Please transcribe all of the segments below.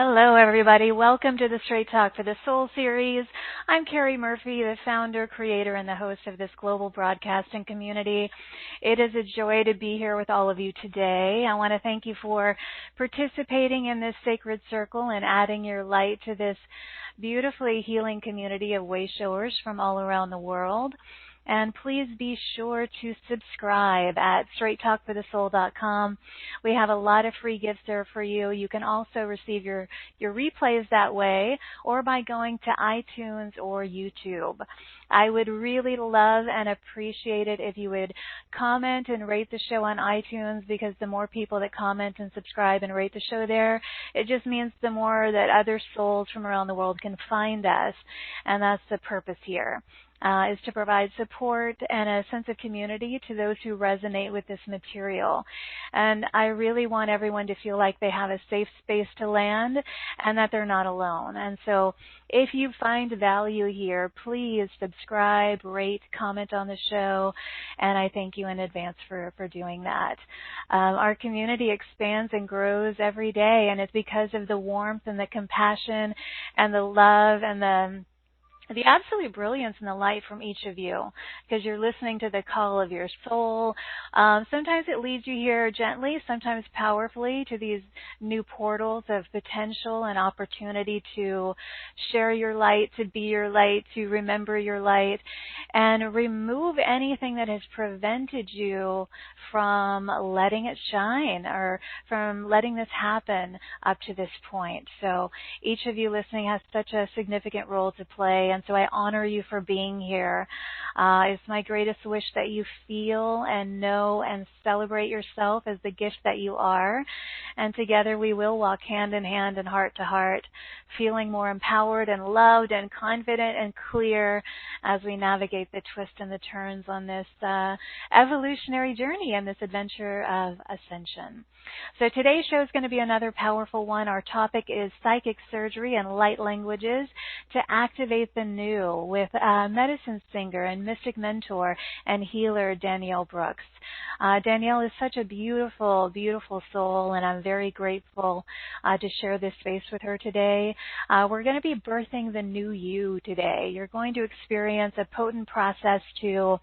Hello, everybody. Welcome to the Straight Talk for the Soul series. I'm Carrie Murphy, the founder, creator, and the host of this global broadcasting community. It is a joy to be here with all of you today. I want to thank you for participating in this sacred circle and adding your light to this beautifully healing community of way showers from all around the world. And please be sure to subscribe at straighttalkforthesoul.com. We have a lot of free gifts there for you. You can also receive your replays that way or by going to iTunes or YouTube. I would really love and appreciate it if you would comment and rate the show on iTunes, because the more people that comment and subscribe and rate the show there, it just means the more that other souls from around the world can find us. And that's the purpose here. Is to provide support and a sense of community to those who resonate with this material. And I really want everyone to feel like they have a safe space to land and that they're not alone. And so if you find value here, please subscribe, rate, comment on the show, and I thank you in advance for doing that. Our community expands and grows every day, and it's because of the warmth and the compassion and the love and the absolute brilliance and the light from each of you, because you're listening to the call of your soul. Sometimes it leads you here gently, sometimes powerfully, to these new portals of potential and opportunity to share your light, to be your light, to remember your light, and remove anything that has prevented you from letting it shine or from letting this happen up to this point. So each of you listening has such a significant role to play, and so I honor you for being here. It's my greatest wish that you feel and know and celebrate yourself as the gift that you are. And together we will walk hand in hand and heart to heart, feeling more empowered and loved and confident and clear as we navigate the twists and the turns on this evolutionary journey and this adventure of ascension. So today's show is going to be another powerful one. Our topic is psychic surgery and light languages to activate the new, with medicine singer and mystic mentor and healer Danielle Brooks. Danielle is such a beautiful, beautiful soul, and I'm very grateful to share this space with her today. We're going to be birthing the new you today. You're going to experience a potent process to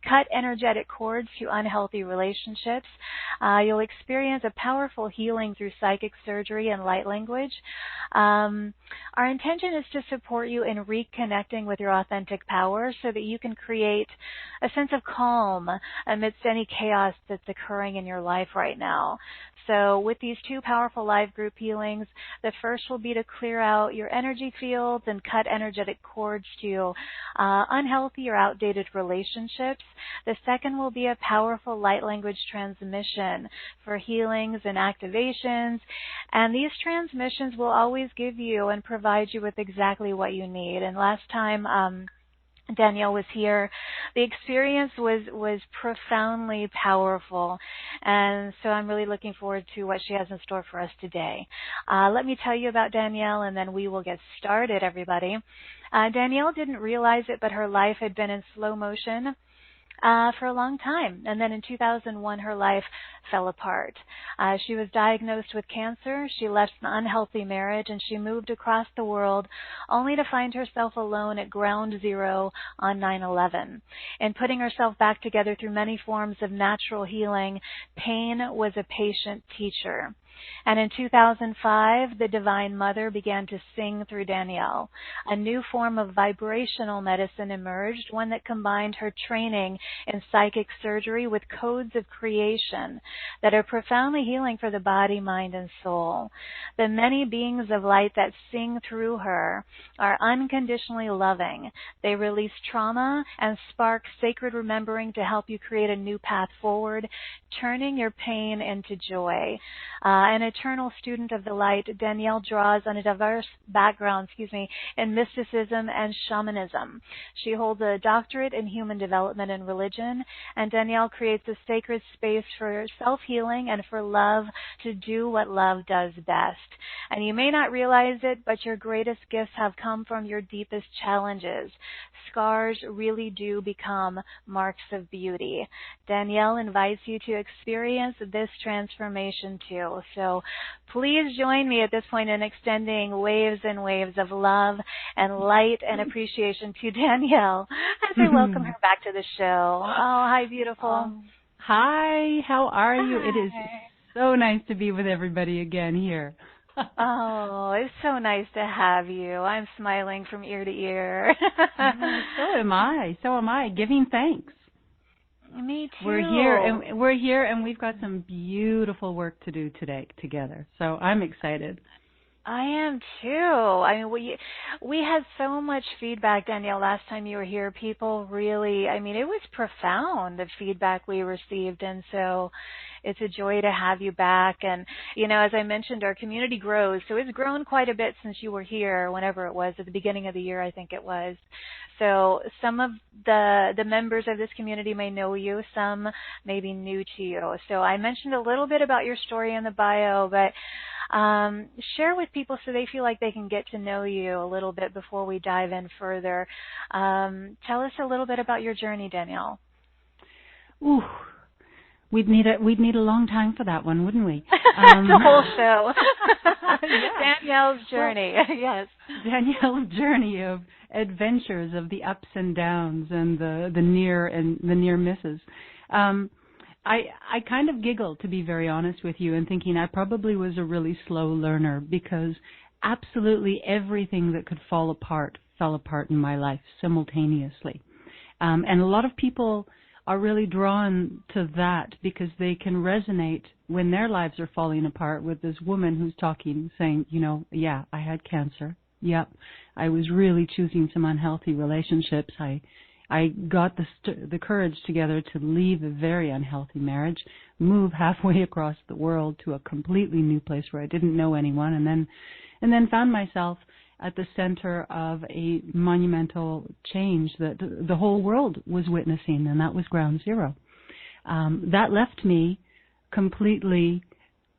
cut energetic cords to unhealthy relationships. You'll experience a powerful healing through psychic surgery and light language. Our intention is to support you in reconnecting with your authentic power so that you can create a sense of calm amidst any chaos that's occurring in your life right now. So with these two powerful live group healings, the first will be to clear out your energy fields and cut energetic cords to unhealthy or outdated relationships. The second will be a powerful light language transmission for healings and activations. And these transmissions will always give you and provide you with exactly what you need. And last time, Danielle was here, the experience was profoundly powerful, and so I'm really looking forward to what she has in store for us today. Let me tell you about Danielle, and then we will get started, everybody. Danielle didn't realize it, but her life had been in slow motion for a long time. And then in 2001, her life fell apart. She was diagnosed with cancer. She left an unhealthy marriage, and she moved across the world only to find herself alone at ground zero on 9/11. In putting herself back together through many forms of natural healing, pain was a patient teacher. And in 2005, the Divine Mother began to sing through Danielle. A new form of vibrational medicine emerged, one that combined her training in psychic surgery with codes of creation that are profoundly healing for the body, mind, and soul. The many beings of light that sing through her are unconditionally loving. They release trauma and spark sacred remembering to help you create a new path forward, turning your pain into joy. An eternal student of the light, Danielle draws on a diverse background, in mysticism and shamanism. She holds a doctorate in human development and religion, and Danielle creates a sacred space for self-healing and for love to do what love does best. And you may not realize it, but your greatest gifts have come from your deepest challenges. Scars really do become marks of beauty. Danielle invites you to experience this transformation too. So please join me at this point in extending waves and waves of love and light and appreciation to Danielle as I welcome her back to the show. Oh, hi, beautiful. Hi, how are you? Hi. It is so nice to be with everybody again here. Oh, it's so nice to have you. I'm smiling from ear to ear. So am I, giving thanks. Me too. We're here and we've got some beautiful work to do today together. So I'm excited. I am too. I mean, we had so much feedback, Danielle, last time you were here. People really, I mean, it was profound, the feedback we received. And so it's a joy to have you back. And, you know, as I mentioned, our community grows. So it's grown quite a bit since you were here, whenever it was, at the beginning of the year, I think it was. So some of the members of this community may know you, some may be new to you. So I mentioned a little bit about your story in the bio, but share with people so they feel like they can get to know you a little bit before we dive in further. Tell us a little bit about your journey, Danielle. Ooh, we'd need a long time for that one, wouldn't we? The whole show. Danielle's journey. Yes. Danielle's journey of adventures, of the ups and downs and the near misses. I kind of giggled, to be very honest with you, and thinking I probably was a really slow learner because absolutely everything that could fall apart fell apart in my life simultaneously. And a lot of people are really drawn to that because they can resonate when their lives are falling apart with this woman who's talking, saying, you know, yeah, I had cancer. Yep, I was really choosing some unhealthy relationships. I got the courage together to leave a very unhealthy marriage, move halfway across the world to a completely new place where I didn't know anyone, and then found myself at the center of a monumental change that the whole world was witnessing, and that was ground zero. That left me completely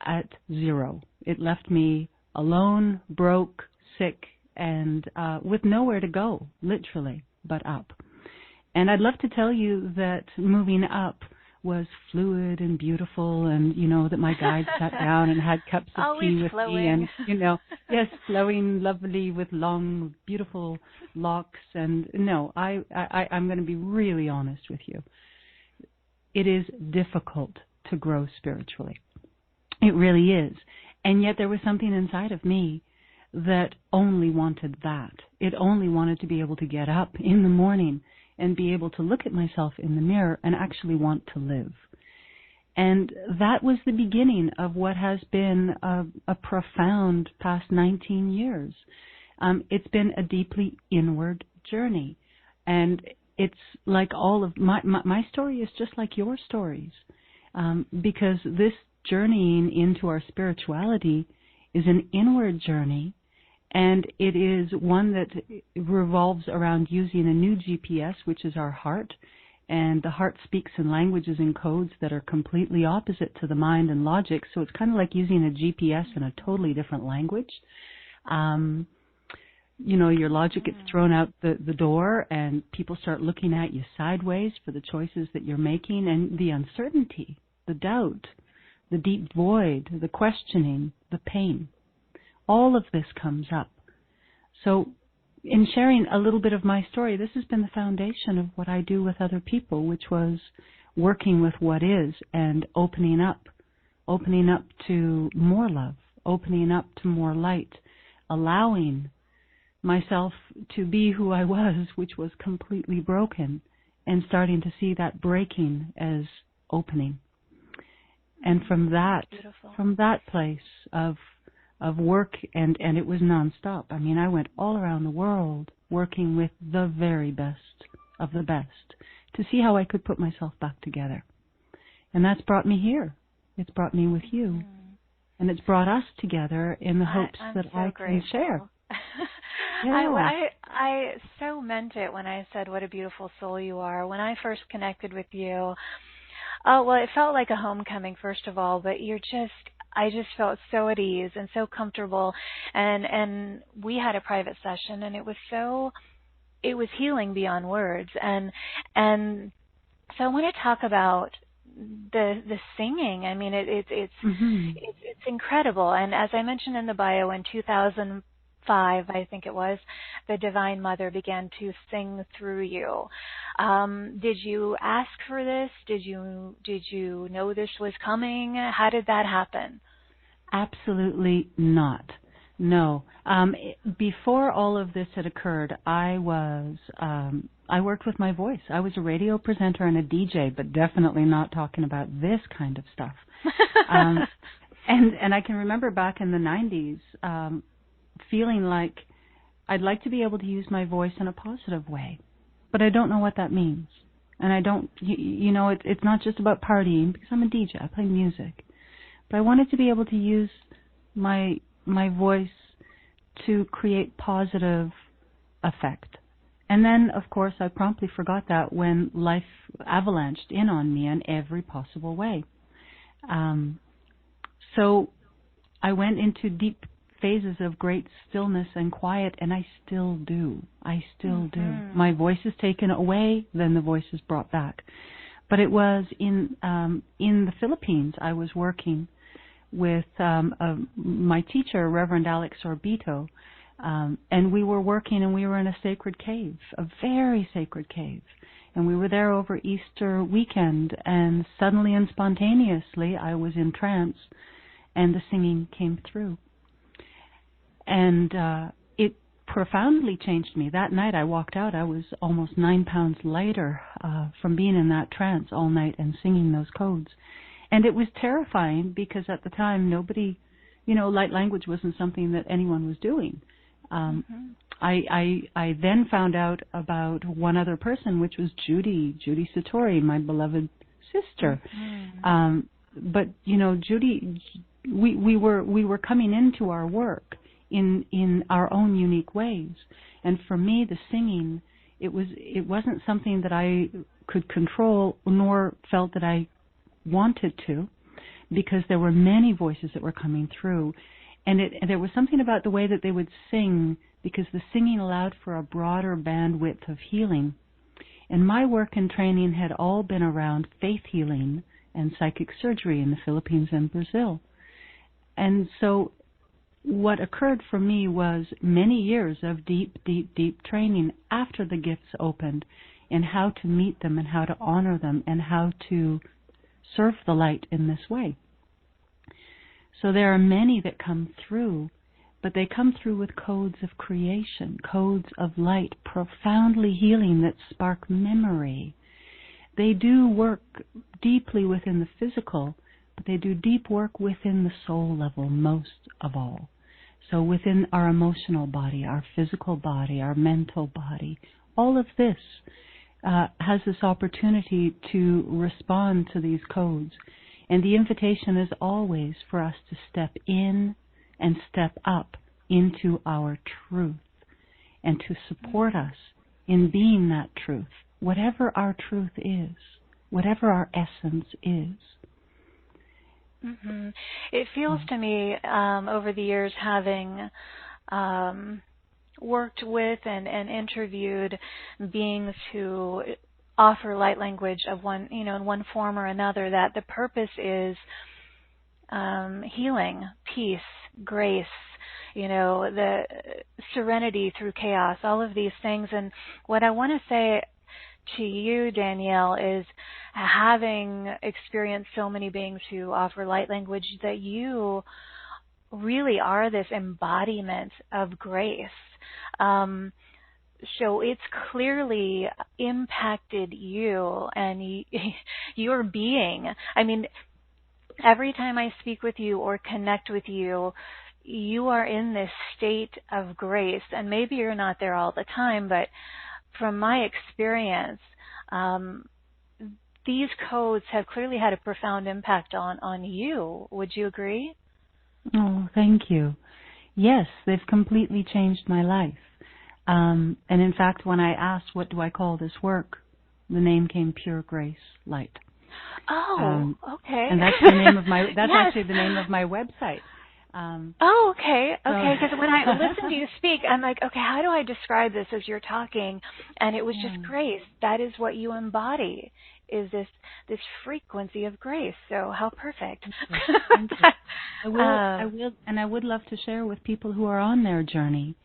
at zero. It left me alone, broke, sick, and with nowhere to go, literally, but up. And I'd love to tell you that moving up was fluid and beautiful, and, you know, that my guide sat down and had cups of tea with me, and, you know, yes, flowing lovely with long, beautiful locks. And no, I'm going to be really honest with you. It is difficult to grow spiritually. It really is. And yet there was something inside of me that only wanted that. It only wanted to be able to get up in the morning and be able to look at myself in the mirror and actually want to live. And that was the beginning of what has been a profound past 19 years. It's been a deeply inward journey. And it's like all of my story is just like your stories. Because this journeying into our spirituality is an inward journey. And it is one that revolves around using a new GPS, which is our heart. And the heart speaks in languages and codes that are completely opposite to the mind and logic. So it's kind of like using a GPS in a totally different language. You know, your logic gets thrown out the door, and people start looking at you sideways for the choices that you're making. And the uncertainty, the doubt, the deep void, the questioning, the pain. All of this comes up. So in sharing a little bit of my story, this has been the foundation of what I do with other people, which was working with what is and opening up to more love, opening up to more light, allowing myself to be who I was, which was completely broken, and starting to see that breaking as opening. And from that place of work, and it was nonstop. I mean, I went all around the world working with the very best of the best to see how I could put myself back together. And that's brought me here. It's brought me with you. And it's brought us together in the hopes that so I can share. Yeah. I so meant it when I said what a beautiful soul you are. When I first connected with you, it felt like a homecoming, first of all, but I just felt so at ease and so comfortable, and we had a private session, and it was healing beyond words, and so I want to talk about the singing. I mean, Mm-hmm. it's incredible. And as I mentioned in the bio, in 2005, I think it was, the Divine Mother began to sing through you. Did you ask for this? Did you know this was coming? How did that happen? Absolutely not. No. Before all of this had occurred, I worked with my voice. I was a radio presenter and a DJ, but definitely not talking about this kind of stuff. And I can remember back in the 90s feeling like I'd like to be able to use my voice in a positive way, but I don't know what that means. And I don't, it's not just about partying, because I'm a DJ. I play music. But I wanted to be able to use my voice to create positive effect. And then, of course, I promptly forgot that when life avalanched in on me in every possible way. So I went into deep phases of great stillness and quiet, and I still do. I still do. My voice is taken away, then the voice is brought back. But it was in the Philippines. I was working with my teacher, Reverend Alex Orbito, and we were working, and we were in a sacred cave, a very sacred cave. And we were there over Easter weekend, and suddenly and spontaneously I was in trance, and the singing came through. And it profoundly changed me. That night I walked out, I was almost 9 pounds lighter from being in that trance all night and singing those codes. And it was terrifying because at the time nobody, light language wasn't something that anyone was doing. I then found out about one other person, which was Judy Satori, my beloved sister. But Judy, we were coming into our work in our own unique ways. And for me, the singing, it wasn't something that I could control, nor felt that I wanted to, because there were many voices that were coming through. And there was something about the way that they would sing, because the singing allowed for a broader bandwidth of healing. And my work and training had all been around faith healing and psychic surgery in the Philippines and Brazil. And so what occurred for me was many years of deep, deep, deep training after the gifts opened in how to meet them and how to honor them and how to serve the light in this way. So there are many that come through, but they come through with codes of creation, codes of light, profoundly healing that spark memory. They do work deeply within the physical, but they do deep work within the soul level most of all. So within our emotional body, our physical body, our mental body, all of this has this opportunity to respond to these codes. And the invitation is always for us to step in and step up into our truth and to support us in being that truth, whatever our truth is, whatever our essence is. It feels to me over the years, having worked with and interviewed beings who offer light language of one, in one form or another, that the purpose is healing, peace, grace, the serenity through chaos, all of these things. And what I want to say to you, Danielle, is having experienced so many beings who offer light language, that you really are this embodiment of grace. So it's clearly impacted you and your being. I mean, every time I speak with you or connect with you, you are in this state of grace. And maybe you're not there all the time, but from my experience, these codes have clearly had a profound impact on you. Would you agree? Oh, thank you. Yes, they've completely changed my life. And in fact, when I asked, what do I call this work, the name came Pure Grace Light. Oh, okay. And that's the name of my, that's yes. actually the name of my website. Okay. Because when I listen to you speak, I'm like, okay, how do I describe this as you're talking? And it was just grace. That is what you embody. this frequency of grace. So how perfect. Thank you. I would love to share with people who are on their journey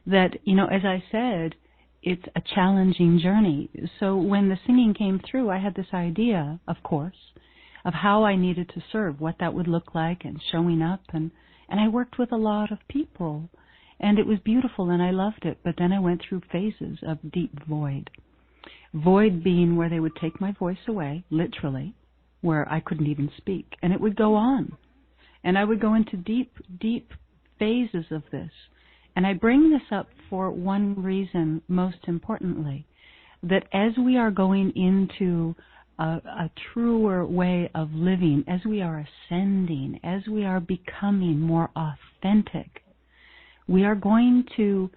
that, as I said, it's a challenging journey. So when the singing came through, I had this idea, of course, of how I needed to serve, what that would look like, and showing up. And I worked with a lot of people, and it was beautiful, and I loved it. But then I went through phases of deep void. Void being where they would take my voice away, literally, where I couldn't even speak. And it would go on. And I would go into deep, deep phases of this. And I bring this up for one reason, most importantly, that as we are going into a truer way of living, as we are ascending, as we are becoming more authentic, we are going to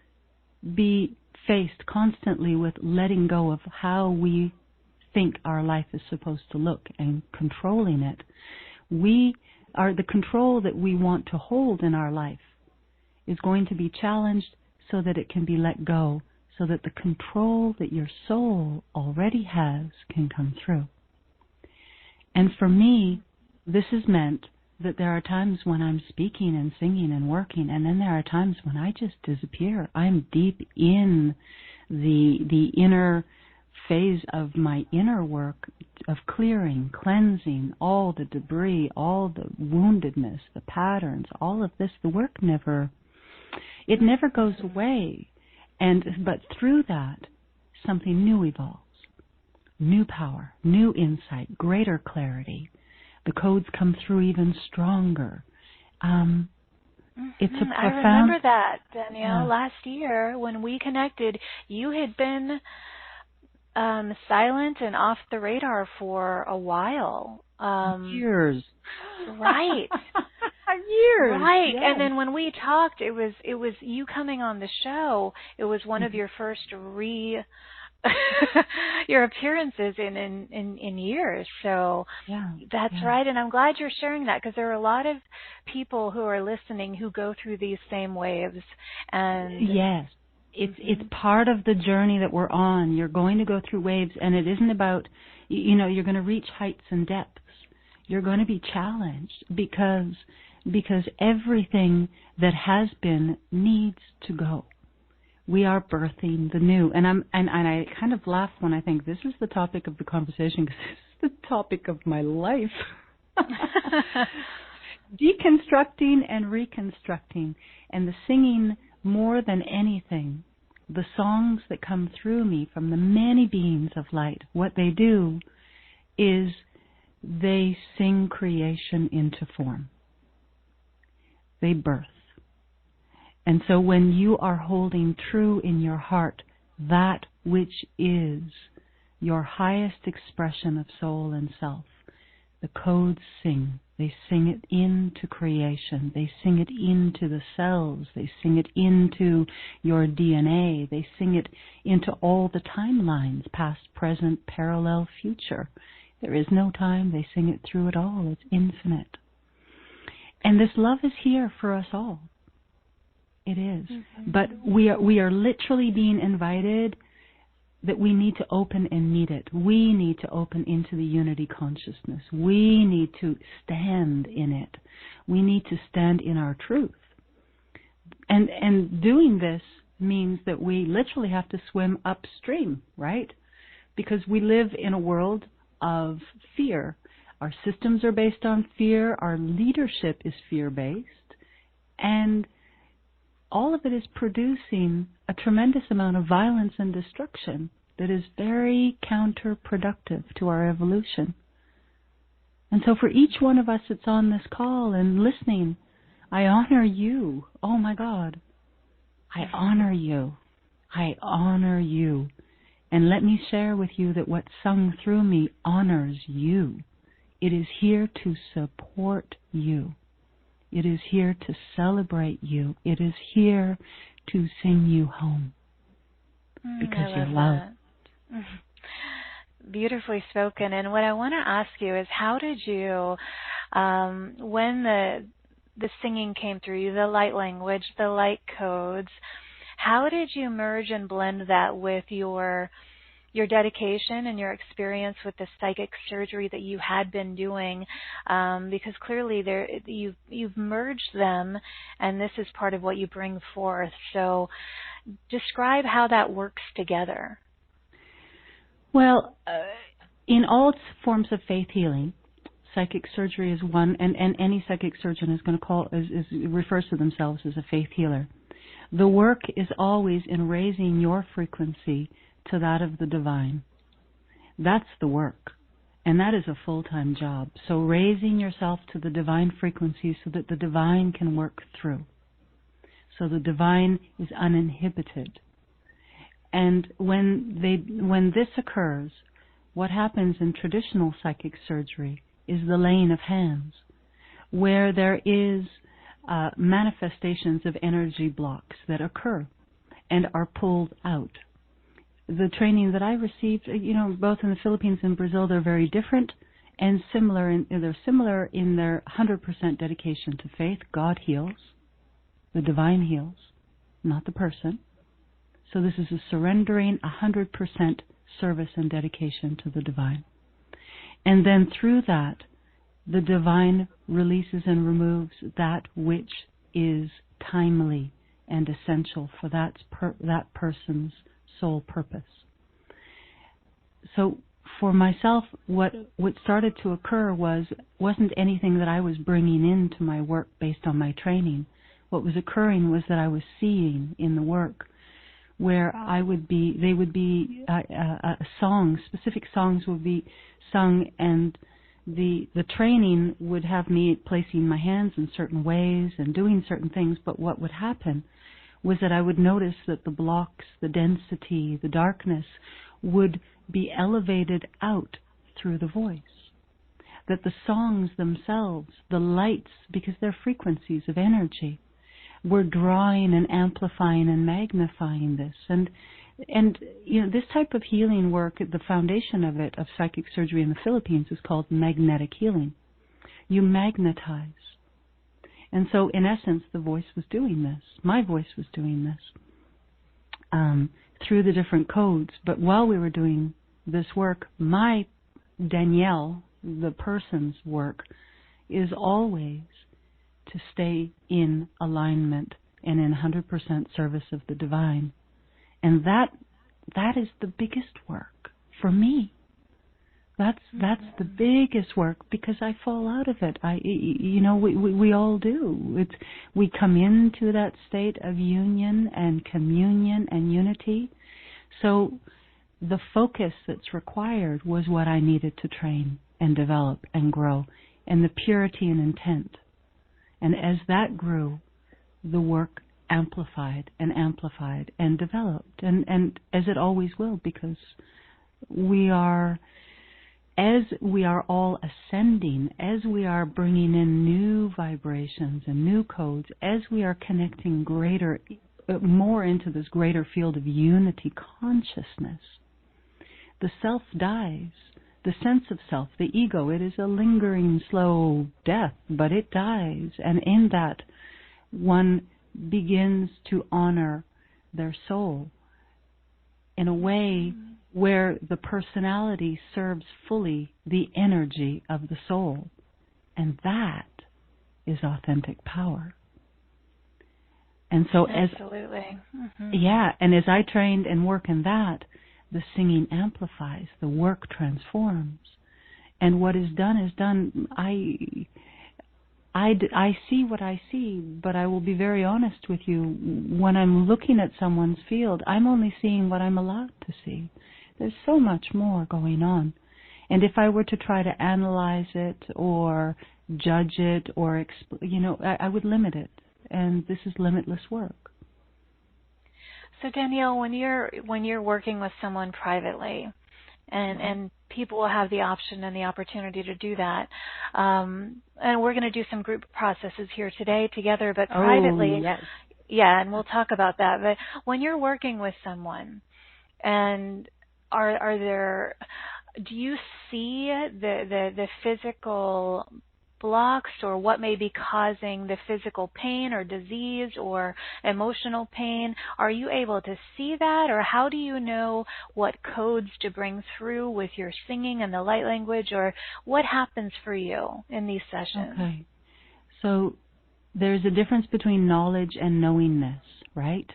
be faced constantly with letting go of how we think our life is supposed to look and controlling it. The control that we want to hold in our life is going to be challenged so that it can be let go, so that the control that your soul already has can come through. And for me, this has meant that there are times when I'm speaking and singing and working, and then there are times when I just disappear. I'm deep in the inner phase of my inner work of clearing, cleansing all the debris, all the woundedness, the patterns, all of this. The work never goes away. But through that, something new evolves. New power, new insight, greater clarity. The codes come through even stronger. It's a profound... I remember that, Danielle. Last year when we connected, you had been silent and off the radar for a while. Years. Right. Years. Right. Yes. And then when we talked, it was you coming on the show. It was one of your first your appearances in years. So that's right. And I'm glad you're sharing that, because there are a lot of people who are listening who go through these same waves. And yes, it's part of the journey that we're on. You're going to go through waves, and it isn't about, you're going to reach heights and depths. You're going to be challenged because everything that has been needs to go. We are birthing the new. And I kind of laugh when I think this is the topic of the conversation, because this is the topic of my life. Deconstructing and reconstructing, and the singing more than anything. The songs that come through me from the many beings of light, what they do is they sing creation into form. They birth. And so when you are holding true in your heart that which is your highest expression of soul and self, the codes sing. They sing it into creation. They sing it into the cells. They sing it into your DNA. They sing it into all the timelines, past, present, parallel, future. There is no time. They sing it through it all. It's infinite. And this love is here for us all. It is. Mm-hmm. But we are literally being invited that we need to open and meet it. We need to open into the unity consciousness. We need to stand in it. We need to stand in our truth. And doing this means that we literally have to swim upstream, right? Because we live in a world of fear. Our systems are based on fear. Our leadership is fear-based. And all of it is producing a tremendous amount of violence and destruction that is very counterproductive to our evolution. And so for each one of us that's on this call and listening, I honor you. Oh my God. I honor you. I honor you. And let me share with you that what sung through me honors you. It is here to support you. It is here to celebrate you. It is here to sing you home. Because you're loved. Beautifully spoken. And what I want to ask you is, how did you, when the singing came through you, the light language, the light codes, how did you merge and blend that with your your dedication and your experience with the psychic surgery that you had been doing, because clearly you've merged them, and this is part of what you bring forth. So describe how that works together. Well, in all forms of faith healing, psychic surgery is one, and any psychic surgeon is going to refers to themselves as a faith healer. The work is always in raising your frequency to that of the divine. That's the work, and that is a full-time job. So raising yourself to the divine frequency so that the divine can work through. So the divine is uninhibited. And when this occurs, what happens in traditional psychic surgery is the laying of hands, where there is manifestations of energy blocks that occur and are pulled out. The training that I received, both in the Philippines and Brazil, they're very different and they're similar in their 100% dedication to faith. God heals, the divine heals, not the person. So this is a surrendering 100% service and dedication to the divine. And then through that, the divine releases and removes that which is timely and essential for that person's sole purpose. So for myself, what started to occur wasn't anything that I was bringing into my work based on my training. What was occurring was that I was seeing in the work where they would be songs, specific songs would be sung, and the training would have me placing my hands in certain ways and doing certain things, but what would happen was that I would notice that the blocks, the density, the darkness would be elevated out through the voice. That the songs themselves, the lights, because they're frequencies of energy, were drawing and amplifying and magnifying this. And this type of healing work, the foundation of it, of psychic surgery in the Philippines, is called magnetic healing. You magnetize. And so, in essence, the voice was doing this. My voice was doing this through the different codes. But while we were doing this work, my Danielle, the person's work, is always to stay in alignment and in 100% service of the divine. And that is the biggest work for me. That's the biggest work, because I fall out of it. We all do. We come into that state of union and communion and unity. So the focus that's required was what I needed to train and develop and grow, and the purity and intent. And as that grew, the work amplified and developed, and as it always will, because as we are all ascending, as we are bringing in new vibrations and new codes, as we are connecting more into this greater field of unity consciousness, the self dies. The sense of self, the ego, it is a lingering, slow death, but it dies. And in that, one begins to honor their soul in a way where the personality serves fully the energy of the soul. And that is authentic power. And so absolutely. And as I trained and work in that, the singing amplifies, the work transforms. And what is done. I see what I see, but I will be very honest with you. When I'm looking at someone's field, I'm only seeing what I'm allowed to see. There's so much more going on. And if I were to try to analyze it or judge it or I would limit it. And this is limitless work. So Danielle, when you're working with someone privately, and people will have the option and the opportunity to do that, and we're going to do some group processes here today together, but privately, yes. Yeah, and we'll talk about that. But when you're working with someone, and do you see the physical blocks or what may be causing the physical pain or disease or emotional pain? Are you able to see that, or how do you know what codes to bring through with your singing and the light language, or what happens for you in these sessions? Okay. So there's a difference between knowledge and knowingness, right?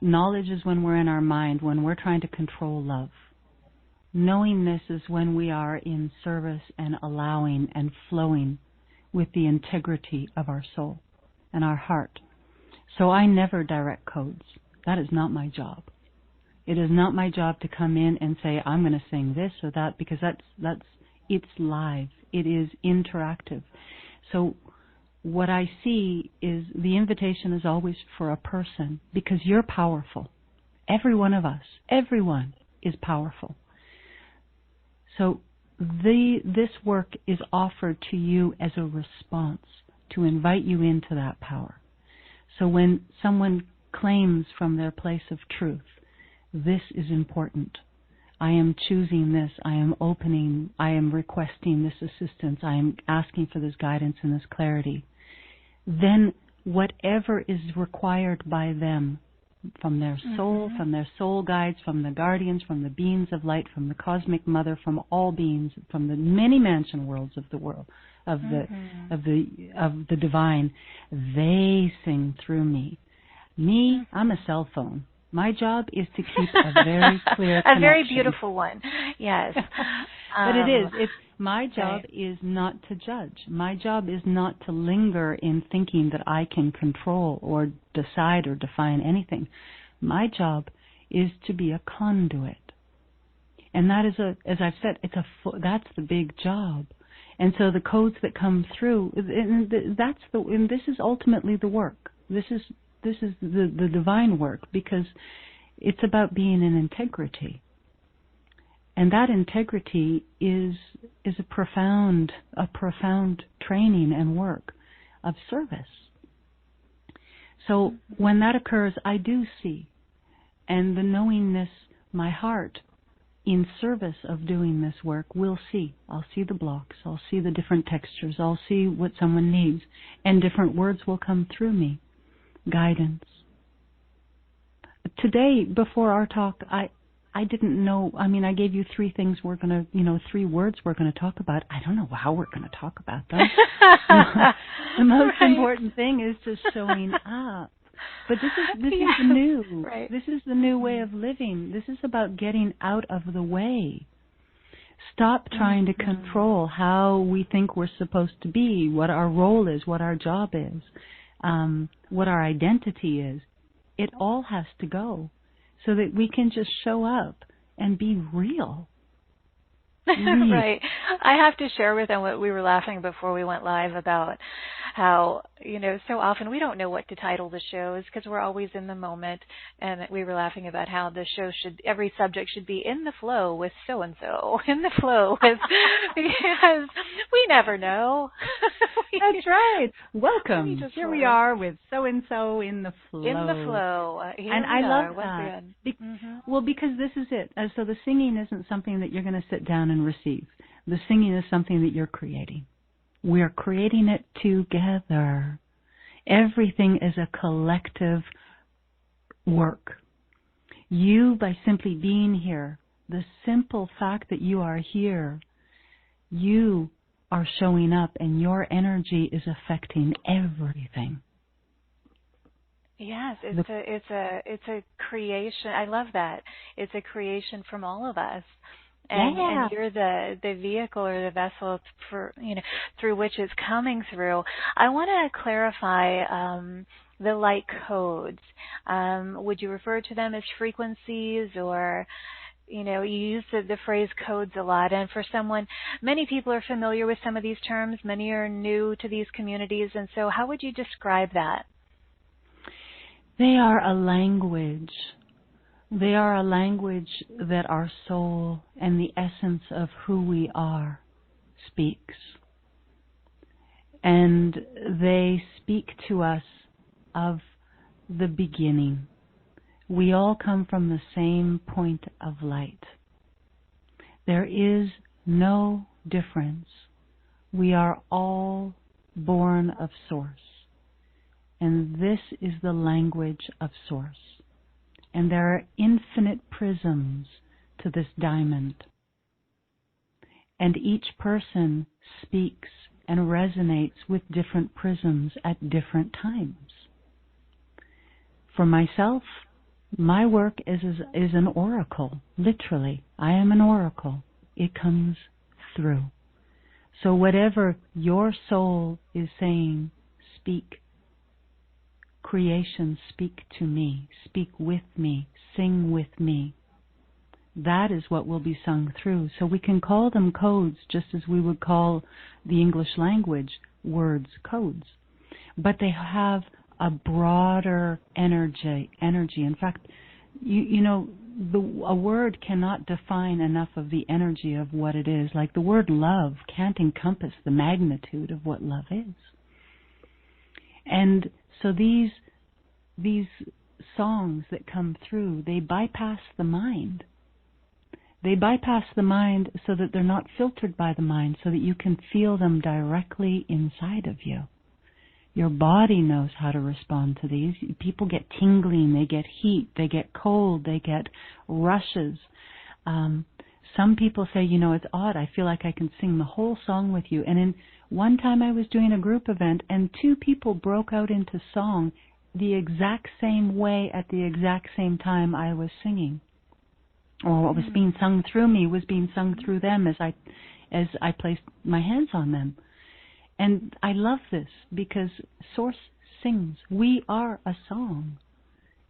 Knowledge is when we're in our mind, when we're trying to control love. Knowingness is when we are in service and allowing and flowing with the integrity of our soul and our heart. So I never direct codes. That is not my job. It is not my job to come in and say, I'm going to sing this or that, because it's live. It is interactive. So what I see is the invitation is always for a person, because you're powerful. Every one of us, everyone is powerful. So this work is offered to you as a response to invite you into that power. So when someone claims from their place of truth, this is important. I am choosing this. I am opening. I am requesting this assistance. I am asking for this guidance and this clarity. Then whatever is required by them, from their soul, from their soul guides, from the guardians, from the beings of light, from the cosmic mother, from all beings, from the many mansion worlds of the world, of the divine, they sing through me. Me, I'm a cell phone. My job is to keep a very clear connection. A very beautiful one, yes. But it is. It's my job is not to judge. My job is not to linger in thinking that I can control or decide or define anything. My job is to be a conduit. And that is as I've said, that's the big job. And so the codes that come through, and this is ultimately the work. This is the divine work, because it's about being in integrity. And that integrity is a profound training and work of service. So when that occurs, I do see, and the knowingness, my heart, in service of doing this work, will see. I'll see the blocks. I'll see the different textures. I'll see what someone needs, and different words will come through me. Guidance. Today, before our talk, I didn't know. I mean, I gave you 3 things we're going to, 3 words we're going to talk about. I don't know how we're going to talk about them. The most important thing is just showing up. But this is the new. Right. This is the new way of living. This is about getting out of the way. Stop trying to control how we think we're supposed to be, what our role is, what our job is, what our identity is. It all has to go, so that we can just show up and be real. Right. I have to share with them what we were laughing before we went live about how, so often we don't know what to title the shows because we're always in the moment. And we were laughing about how the show every subject should be in the flow with so-and-so, in the flow with, because we never know. That's right. Welcome. Here we are with so-and-so in the flow. In the flow. And I love that. Well, because this is it. So the singing isn't something that you're going to sit down and receive. The singing is something that you're creating. We're creating it together. Everything is a collective work. You, by simply being here, the simple fact that you are here, you are showing up, and your energy is affecting everything. Yes, it's a creation. I love that. It's a creation from all of us. And you're the vehicle or the vessel for through which it's coming through. I want to clarify the light codes. Would you refer to them as frequencies, or you use the phrase codes a lot? And for many people are familiar with some of these terms. Many are new to these communities, and so how would you describe that? They are a language. They are a language that our soul and the essence of who we are speaks. And they speak to us of the beginning. We all come from the same point of light. There is no difference We are all born of Source. And this is the language of Source. And there are infinite prisms to this diamond. And each person speaks and resonates with different prisms at different times. For myself, my work is an oracle, literally. I am an oracle. It comes through. So whatever your soul is saying, speak. Creation, speak to me, speak with me, sing with me. That is what will be sung through. So we can call them codes just as we would call the English language words codes. But they have a broader energy. In fact, a word cannot define enough of the energy of what it is. Like the word love can't encompass the magnitude of what love is. And so these songs that come through, they bypass the mind. They bypass the mind so that they're not filtered by the mind, so that you can feel them directly inside of you. Your body knows how to respond to these. People get tingling, they get heat, they get cold, they get rushes. Some people say, it's odd, I feel like I can sing the whole song with you. And in one time I was doing a group event and two people broke out into song the exact same way at the exact same time I was singing. Or what was being sung through me was being sung through them as I placed my hands on them. And I love this because Source sings. We are a song,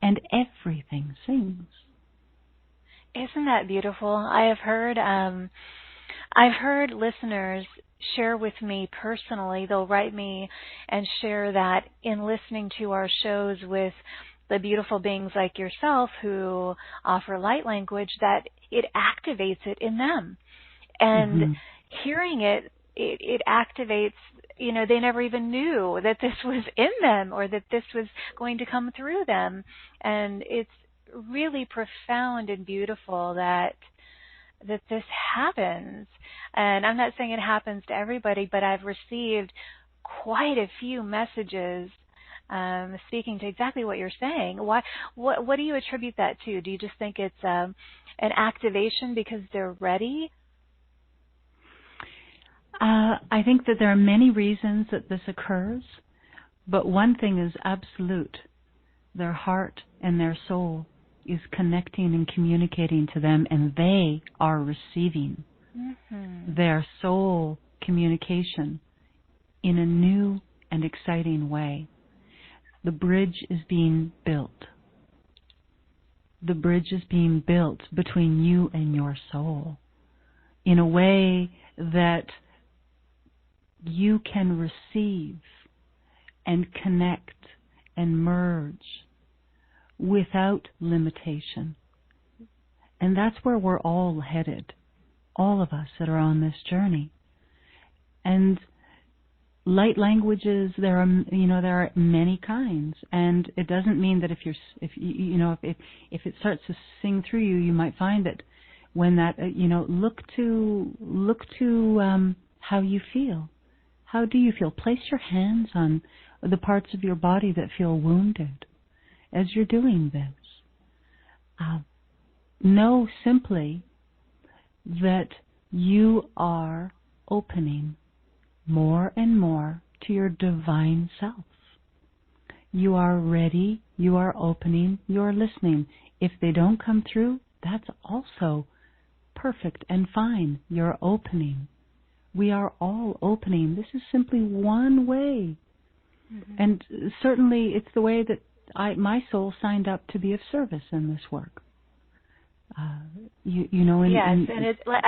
and everything sings. Isn't that beautiful? I've heard listeners share with me personally. They'll write me and share that in listening to our shows with the beautiful beings like yourself who offer light language, that it activates it in them. And hearing it activates, they never even knew that this was in them or that this was going to come through them. And it's really profound and beautiful that this happens. And I'm not saying it happens to everybody, but I've received quite a few messages speaking to exactly what you're saying. What do you attribute that to? Do you just think it's an activation because they're ready? I think that there are many reasons that this occurs, but one thing is absolute. Their heart and their soul is connecting and communicating to them, and they are receiving their soul communication in a new and exciting way. The bridge is being built. The bridge is being built between you and your soul in a way that you can receive and connect and merge without limitation. And that's where we're all headed, all of us that are on this journey. And light languages, there are many kinds, and it doesn't mean that if it starts to sing through you, you might find that when that look to how you feel. How do you feel? Place your hands on the parts of your body that feel wounded as you're doing this. Know simply that you are opening more and more to your divine self. You are ready, you are opening, you are listening. If they don't come through, that's also perfect and fine. You're opening. We are all opening. This is simply one way. And certainly it's the way that my soul signed up to be of service in this work. I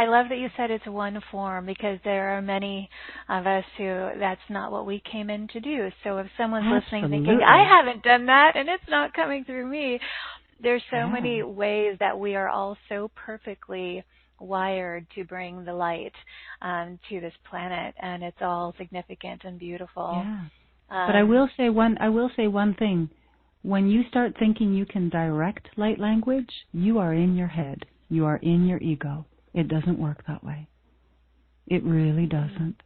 love that you said it's one form, because there are many of us who that's not what we came in to do. So if someone's listening thinking, I haven't done that and it's not coming through me, there's so many ways that we are all so perfectly wired to bring the light to this planet, and it's all significant and beautiful. But I will say one thing. When you start thinking you can direct light language, you are in your head. You are in your ego. It doesn't work that way. It really doesn't.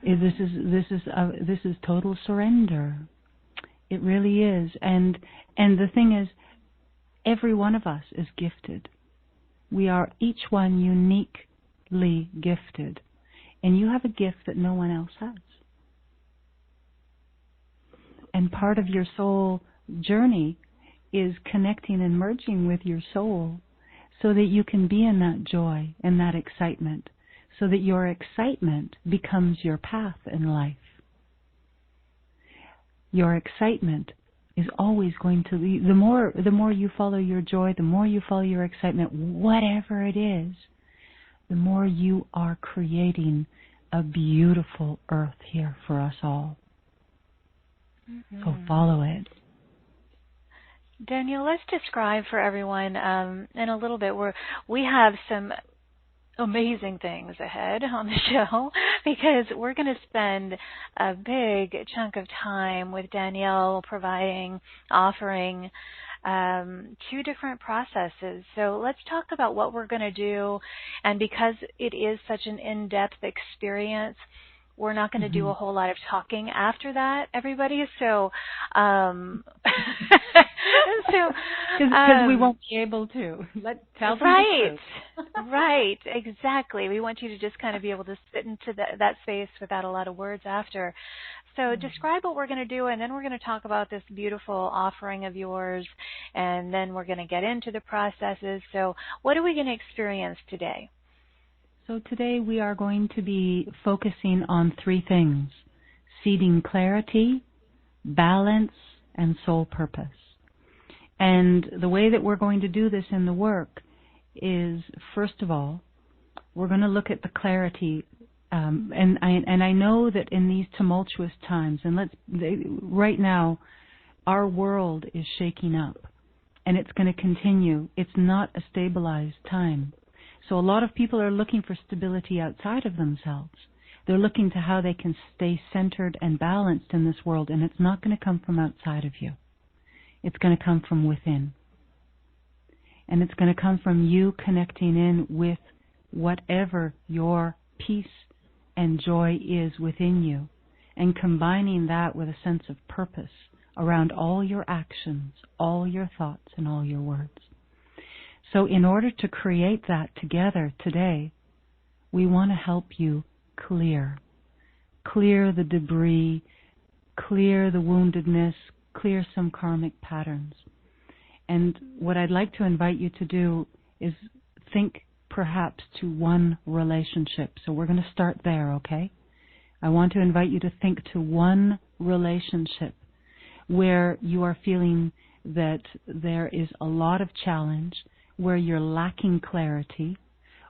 This is total surrender. It really is. And the thing is, every one of us is gifted. We are each one uniquely gifted. And you have a gift that no one else has. And part of your soul journey is connecting and merging with your soul so that you can be in that joy and that excitement, so that your excitement becomes your path in life. Your excitement is always going to lead. The more you follow your joy, the more you follow your excitement, whatever it is, the more you are creating a beautiful earth here for us all. Mm-hmm. So follow it. Danielle, let's describe for everyone in a little bit. We have some amazing things ahead on the show because we're going to spend a big chunk of time with Danielle offering 2 different processes. So let's talk about what we're going to do. And because it is such an in-depth experience, we're not going to do a whole lot of talking after that, everybody. So, because we won't be able to. Tell them the truth. Right, exactly. We want you to just kind of be able to sit into that space without a lot of words after. So describe what we're going to do, and then we're going to talk about this beautiful offering of yours, and then we're going to get into the processes. So what are we going to experience today? So today we are going to be focusing on 3 things: seeding clarity, balance, and soul purpose. And the way that we're going to do this in the work is, first of all, we're going to look at the clarity. And I know that in these tumultuous times, right now, our world is shaking up, and it's going to continue. It's not a stabilized time. So a lot of people are looking for stability outside of themselves. They're looking to how they can stay centered and balanced in this world, and it's not going to come from outside of you. It's going to come from within. And it's going to come from you connecting in with whatever your peace and joy is within you, and combining that with a sense of purpose around all your actions, all your thoughts, and all your words. So in order to create that together today, we want to help you clear the debris, clear the woundedness, clear some karmic patterns. And what I'd like to invite you to do is think perhaps to one relationship. So we're going to start there, okay? I want to invite you to think to one relationship where you are feeling that there is a lot of challenge, where you're lacking clarity,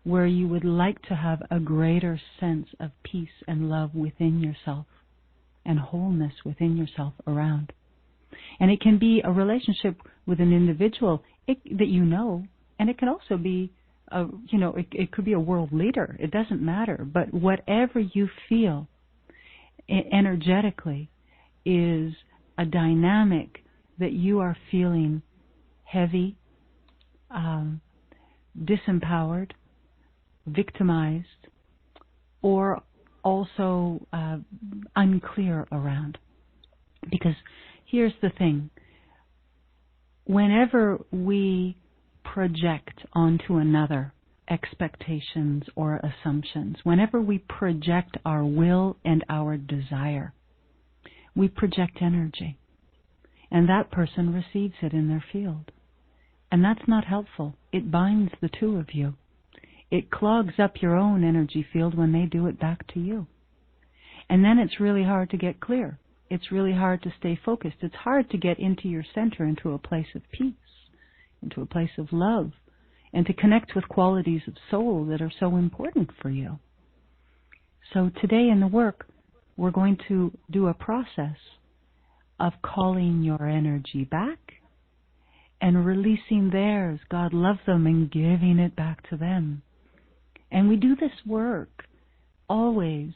where you would like to have a greater sense of peace and love within yourself and wholeness within yourself around. And it can be a relationship with an individual that you know, and it can also be, it could be a world leader. It doesn't matter. But whatever you feel energetically is a dynamic that you are feeling heavy, disempowered, victimized, or also unclear around. Because here's the thing. Whenever we project onto another expectations or assumptions, whenever we project our will and our desire, we project energy. And that person receives it in their field. And that's not helpful. It binds the two of you. It clogs up your own energy field when they do it back to you. And then it's really hard to get clear. It's really hard to stay focused. It's hard to get into your center, into a place of peace, into a place of love, and to connect with qualities of soul that are so important for you. So today in the work, we're going to do a process of calling your energy back and releasing theirs. God love them, and giving it back to them. And we do this work always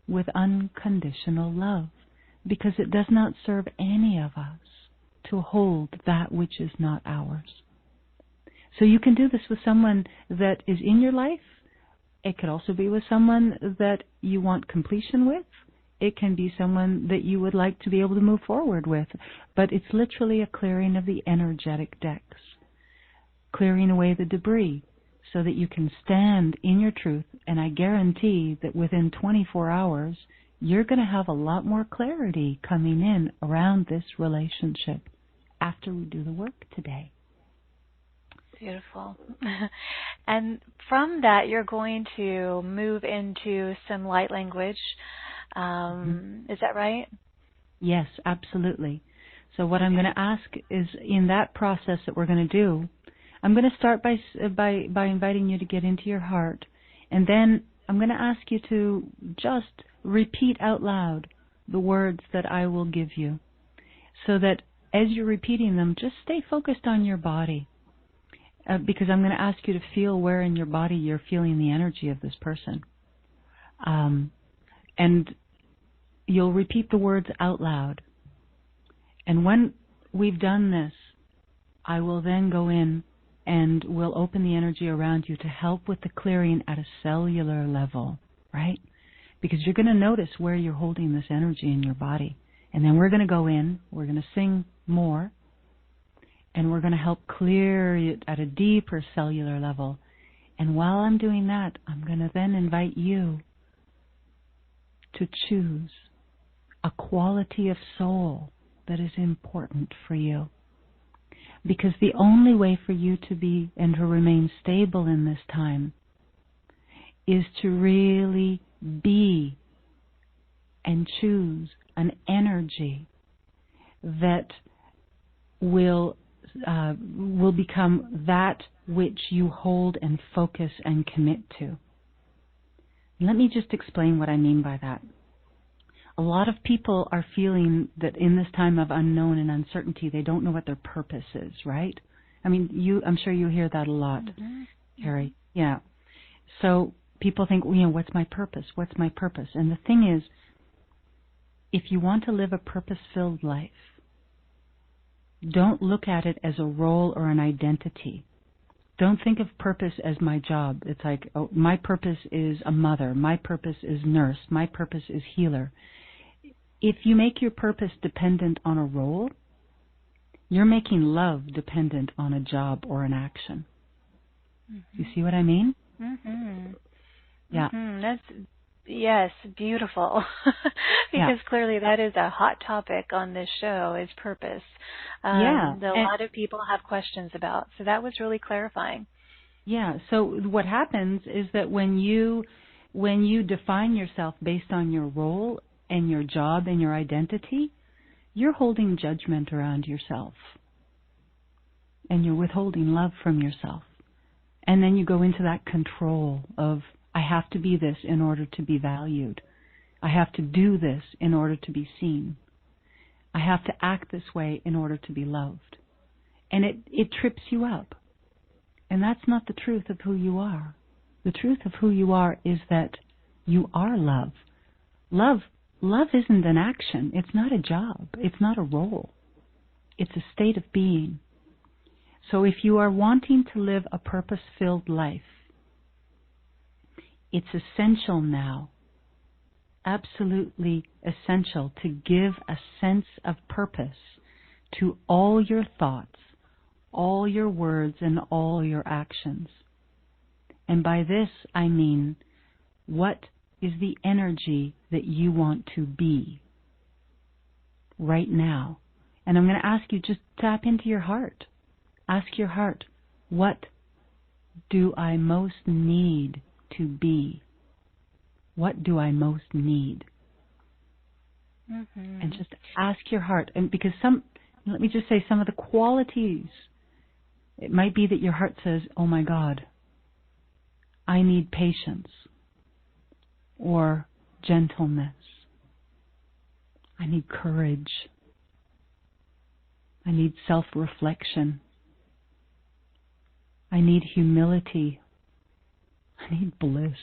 with unconditional love, because it does not serve any of us to hold that which is not ours. So you can do this with someone that is in your life. It could also be with someone that you want completion with. It can be someone that you would like to be able to move forward with. But it's literally a clearing of the energetic decks, clearing away the debris so that you can stand in your truth. And I guarantee that within 24 hours, you're going to have a lot more clarity coming in around this relationship after we do the work today. Beautiful. And from that, you're going to move into some light language. Is that right? Yes, absolutely. So what I'm going to ask is, in that process that we're going to do, I'm going to start by inviting you to get into your heart, and then I'm going to ask you to just repeat out loud the words that I will give you, so that as you're repeating them, just stay focused on your body, because I'm going to ask you to feel where in your body you're feeling the energy of this person. And you'll repeat the words out loud. And when we've done this, I will then go in and we'll open the energy around you to help with the clearing at a cellular level, right? Because you're going to notice where you're holding this energy in your body. And then we're going to go in, we're going to sing more, and we're going to help clear it at a deeper cellular level. And while I'm doing that, I'm going to then invite you to choose a quality of soul that is important for you. Because the only way for you to be and to remain stable in this time is to really be and choose an energy that will become that which you hold and focus and commit to. Let me just explain what I mean by that. A lot of people are feeling that in this time of unknown and uncertainty, they don't know what their purpose is, right? I mean, I'm sure you hear that a lot, Carrie. Yeah. So people think, well, what's my purpose? What's my purpose? And the thing is, if you want to live a purpose-filled life, don't look at it as a role or an identity. Don't think of purpose as my job. It's like, oh, my purpose is a mother. My purpose is nurse. My purpose is healer. If you make your purpose dependent on a role, you're making love dependent on a job or an action. You see what I mean? Yeah. Yes, beautiful. Because clearly that is a hot topic on this show, is purpose. That a lot of people have questions about. So that was really clarifying. Yeah. So what happens is that when you define yourself based on your role and your job and your identity, you're holding judgment around yourself. And you're withholding love from yourself. And then you go into that control of, I have to be this in order to be valued. I have to do this in order to be seen. I have to act this way in order to be loved. And it trips you up. And that's not the truth of who you are. The truth of who you are is that you are love. Love isn't an action. It's not a job. It's not a role. It's a state of being. So if you are wanting to live a purpose-filled life, it's essential now, absolutely essential, to give a sense of purpose to all your thoughts, all your words, and all your actions. And by this, I mean, what is the energy that you want to be right now? And I'm going to ask you, just tap into your heart. Ask your heart, what do I most need to be? What do I most need? And just ask your heart. And because let me just say, some of the qualities, it might be that your heart says, oh my God, I need patience or gentleness. I need courage. I need self-reflection. I need humility. I need bliss.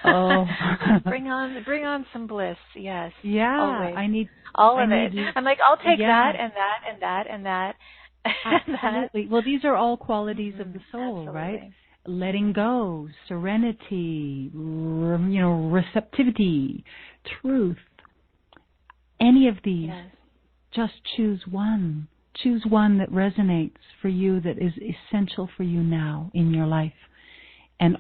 Oh, bring on some bliss. Yes. Yeah, always. I need all of it. I'm like, I'll take that and that and that and that. Absolutely. Well, these are all qualities of the soul, Absolutely. right? letting go, serenity, receptivity, truth. Any of these, Yes. just choose one. Choose one that resonates for you, that is essential for you now in your life. And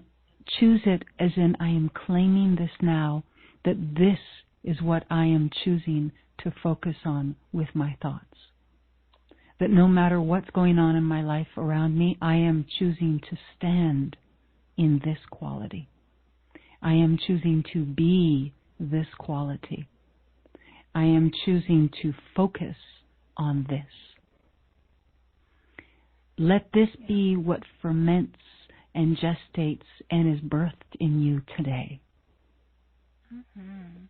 choose it as in, I am claiming this now, that this is what I am choosing to focus on with my thoughts. That no matter what's going on in my life around me, I am choosing to stand in this quality. I am choosing to be this quality. I am choosing to focus on this. Let this be what ferments and gestates and is birthed in you today. Mm-hmm.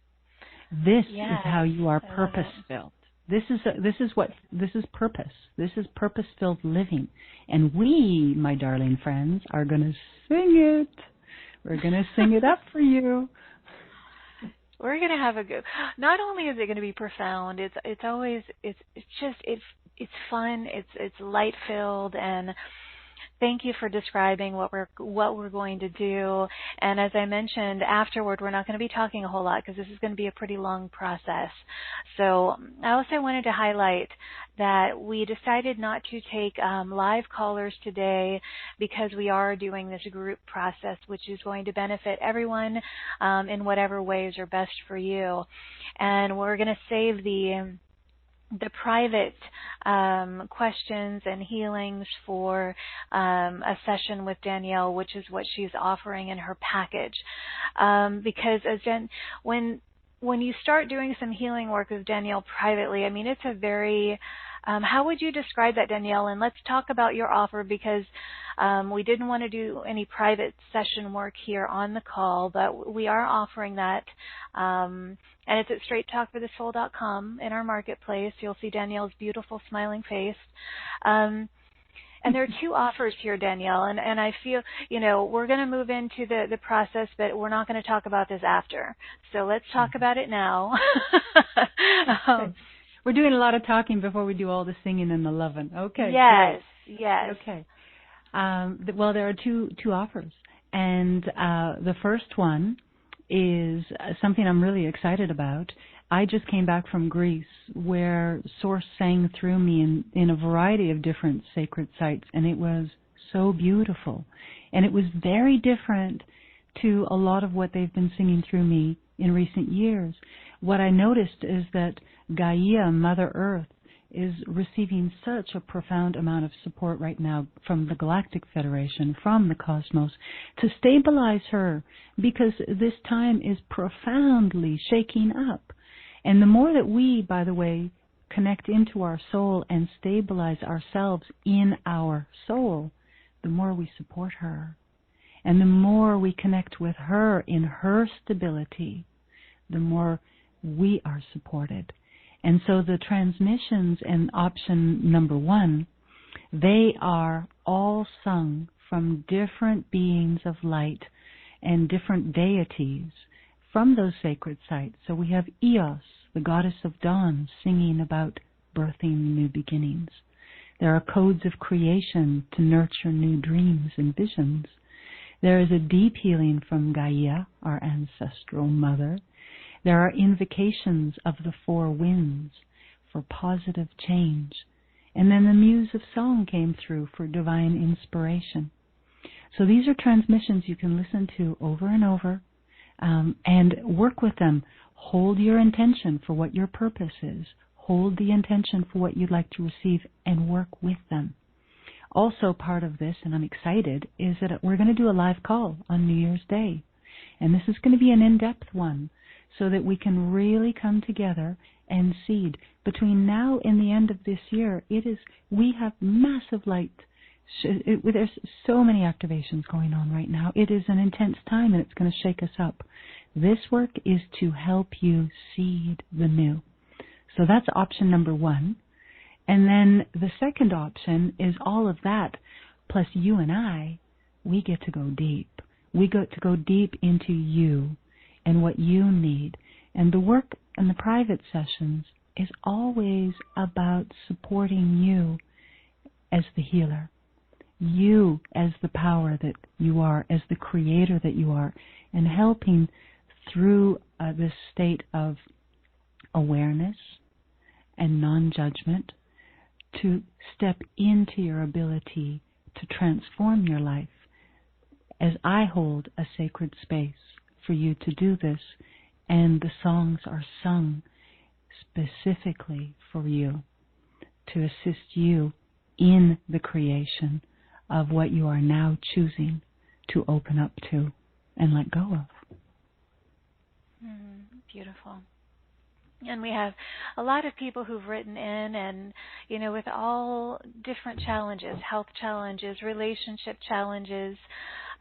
This Yes, is how you are purpose-filled. This is purpose. This is purpose-filled living. And we, my darling friends, are going to sing it. We're going to sing it up for you. We're going to have a good. Not only is it going to be profound, it's fun. It's light filled, and thank you for describing what we're going to do. And as I mentioned, afterward, we're not going to be talking a whole lot because this is going to be a pretty long process. So I also wanted to highlight that we decided not to take live callers today because we are doing this group process, which is going to benefit everyone in whatever ways are best for you. And we're going to save the private questions and healings for a session with Danielle, which is what she's offering in her package. Because as when you start doing some healing work with Danielle privately, I mean, it's a very how would you describe that, Danielle? And let's talk about your offer, because we didn't want to do any private session work here on the call, but we are offering that. And it's at straighttalkforthesoul.com in our marketplace. You'll see Danielle's beautiful smiling face. And there are two offers here, Danielle, and I feel, we're going to move into the process, but we're not going to talk about this after. So let's talk about it now. We're doing a lot of talking before we do all the singing and the loving. Okay. Yes, great. yes. Okay. Well, there are two offers, and the first one is something I'm really excited about. I just came back from Greece, where Source sang through me in a variety of different sacred sites, and it was so beautiful. And it was very different to a lot of what they've been singing through me in recent years. What I noticed is that Gaia, Mother Earth, is receiving such a profound amount of support right now from the Galactic Federation, from the cosmos, to stabilize her, because this time is profoundly shaking up. And the more that we, by the way, connect into our soul and stabilize ourselves in our soul, the more we support her. And the more we connect with her in her stability, the more we are supported. And so the transmissions in option number 1, they are all sung from different beings of light and different deities from those sacred sites. So we have Eos, the goddess of dawn, singing about birthing new beginnings. There are codes of creation to nurture new dreams and visions. There is a deep healing from Gaia, our ancestral mother. There are invocations of the 4 winds for positive change. And then the muse of song came through for divine inspiration. So these are transmissions you can listen to over and over and work with them. Hold your intention for what your purpose is. Hold the intention for what you'd like to receive and work with them. Also part of this, and I'm excited, is that we're going to do a live call on New Year's Day. And this is going to be an in-depth one, so that we can really come together and seed. Between now and the end of this year, we have massive light. There's so many activations going on right now. It is an intense time, and it's going to shake us up. This work is to help you seed the new. So that's option number 1. And then the second option is all of that, plus you and I, we get to go deep. We get to go deep into you and what you need. And the work in the private sessions is always about supporting you as the healer. you as the power that you are, as the creator that you are, and helping through this state of awareness and non-judgment to step into your ability to transform your life, as I hold a sacred space for you to do this, and the songs are sung specifically for you to assist you in the creation of what you are now choosing to open up to and let go of. Beautiful. And we have a lot of people who've written in and, with all different challenges, health challenges, relationship challenges,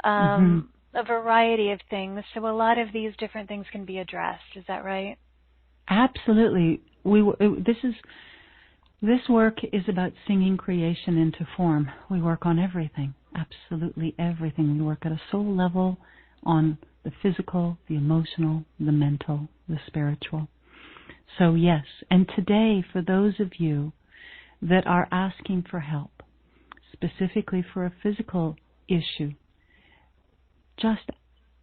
a variety of things. So a lot of these different things can be addressed. Is that right? Absolutely. This work is about singing creation into form. We work on everything, absolutely everything. We work at a soul level on the physical, the emotional, the mental, the spiritual. So yes, and today for those of you that are asking for help, specifically for a physical issue, just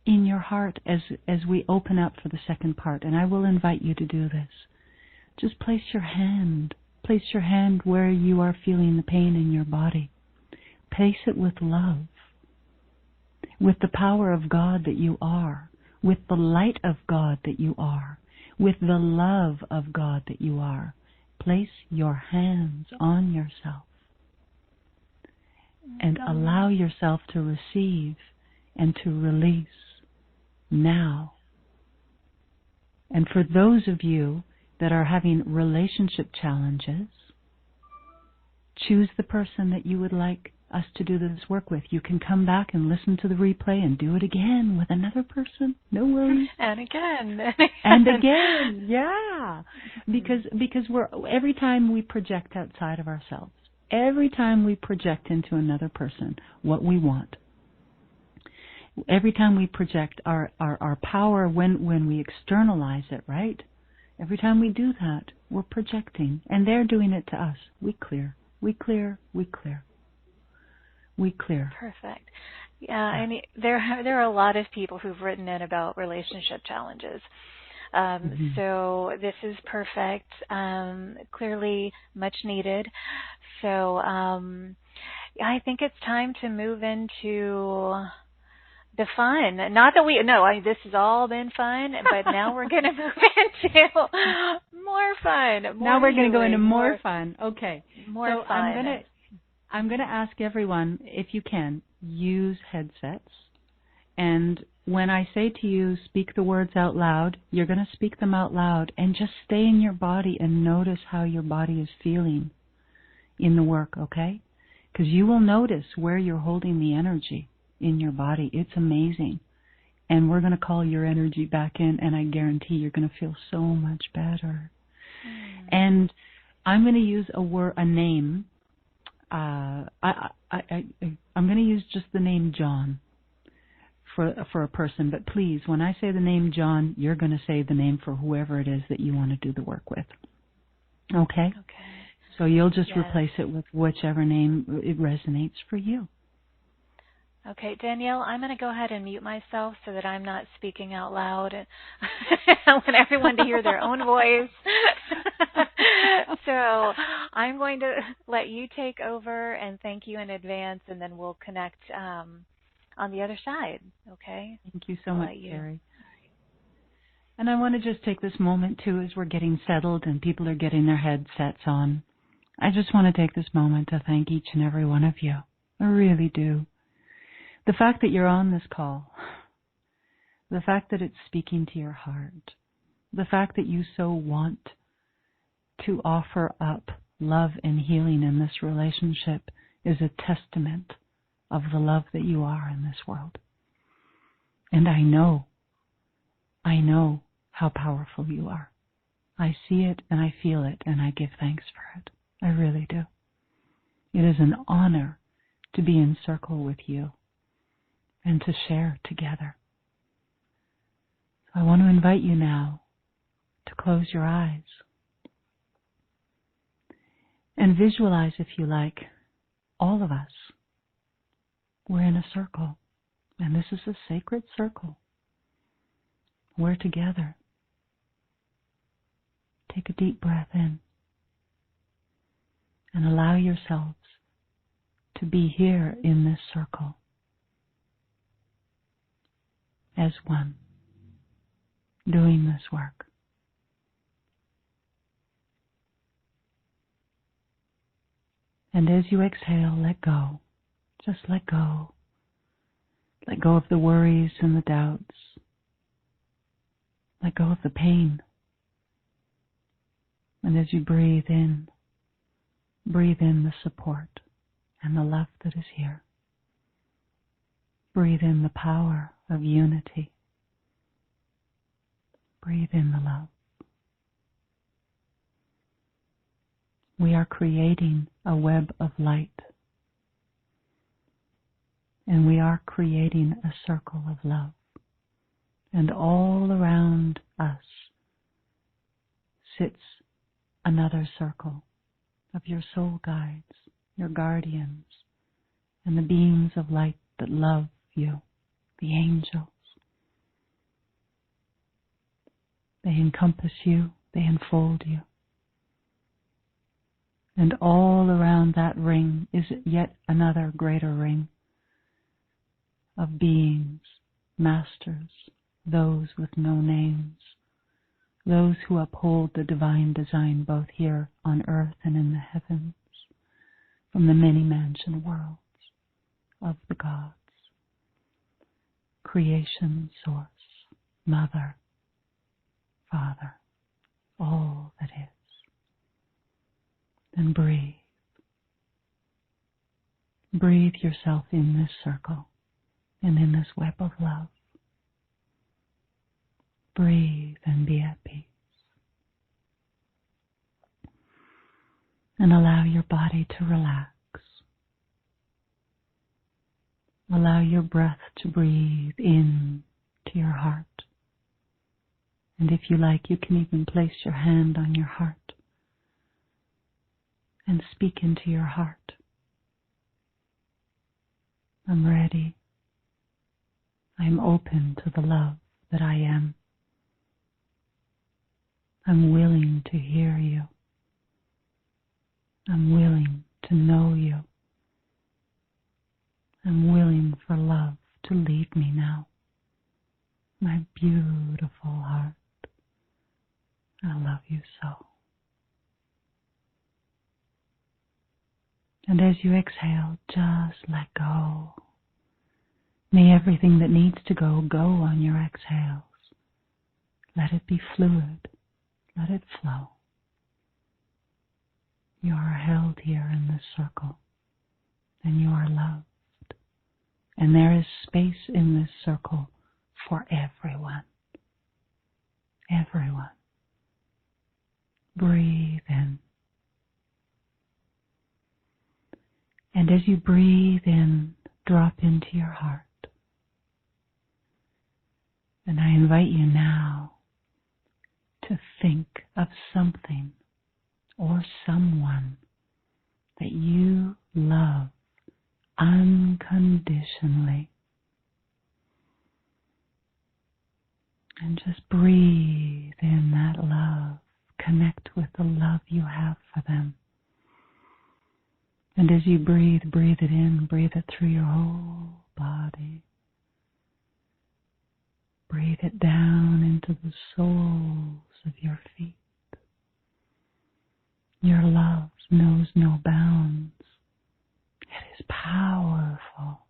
in your heart as we open up for the second part, and I will invite you to do this, just place your hand where you are feeling the pain in your body. Place it with love, with the power of God that you are, with the light of God that you are, with the love of God that you are. Place your hands on yourself and allow yourself to receive and to release now. And for those of you that are having relationship challenges, choose the person that you would like us to do this work with. You can come back and listen to the replay and do it again with another person. No worries. And again. And again. Yeah. Because every time we project outside of ourselves, every time we project into another person what we want, every time we project our power when we externalize it, right? Every time we do that, we're projecting. And they're doing it to us. We clear. We clear. We clear. We clear. Perfect. Yeah, and there are a lot of people who've written in about relationship challenges. So this is perfect. Clearly much needed. So I think it's time to move into the fun. Not that this has all been fun, but now we're going to move into more fun. Now we're going to go into more fun. Okay. More fun. I'm going to ask everyone, if you can, use headsets. And when I say to you, speak the words out loud, you're going to speak them out loud and just stay in your body and notice how your body is feeling in the work, okay? Because you will notice where you're holding the energy in your body. It's amazing. And we're going to call your energy back in, and I guarantee you're going to feel so much better. And I'm going to use a name. I'm going to use just the name John for a person. But please, when I say the name John, you're going to say the name for whoever it is that you want to do the work with. Okay? Okay. So you'll just replace it with whichever name it resonates for you. Okay, Danielle, I'm going to go ahead and mute myself so that I'm not speaking out loud. I want everyone to hear their own voice. So I'm going to let you take over and thank you in advance, and then we'll connect on the other side, okay? Thank you so much, Carrie. And I want to just take this moment, too, as we're getting settled and people are getting their headsets on. I just want to take this moment to thank each and every one of you. I really do. The fact that you're on this call, the fact that it's speaking to your heart, the fact that you so want to offer up love and healing in this relationship is a testament of the love that you are in this world. And I know how powerful you are. I see it and I feel it and I give thanks for it. I really do. It is an honor to be in circle with you and to share together. I want to invite you now to close your eyes and visualize, if you like, all of us We're in a circle, and this is a sacred circle. We're together. Take a deep breath in and allow yourselves to be here in this circle as one, doing this work. And as you exhale, let go. Just let go. Let go of the worries and the doubts. Let go of the pain. And as you breathe in the support and the love that is here. Breathe in the power of unity. Breathe in the love. We are creating a web of light. And we are creating a circle of love. And all around us sits another circle of your soul guides, your guardians, and the beings of light that love you, the angels. They encompass you, they enfold you. And all around that ring is yet another greater ring of beings, masters, those with no names, those who uphold the divine design both here on earth and in the heavens, from the many-mansion worlds of the gods, creation source, mother, father, all that is. Then breathe. Breathe yourself in this circle and in this web of love. Breathe and be at peace. And allow your body to relax. Allow your breath to breathe in to your heart. And if you like, you can even place your hand on your heart and speak into your heart. I'm ready. I'm open to the love that I am. I'm willing to hear you. I'm willing to know you. I'm willing for love to lead me now. My beautiful heart, I love you so. And as you exhale, just let go. May everything that needs to go, go on your exhales. Let it be fluid. Let it flow. You are held here in this circle, and you are loved. And there is space in this circle for everyone. Everyone. Breathe in. And as you breathe in, drop into your heart. And I invite you now to think of something or someone that you love unconditionally. And just breathe in that love. Connect with the love you have for them. And as you breathe, breathe it in, breathe it through your whole body. Breathe it down into the soles of your feet. Your love knows no bounds. It is powerful.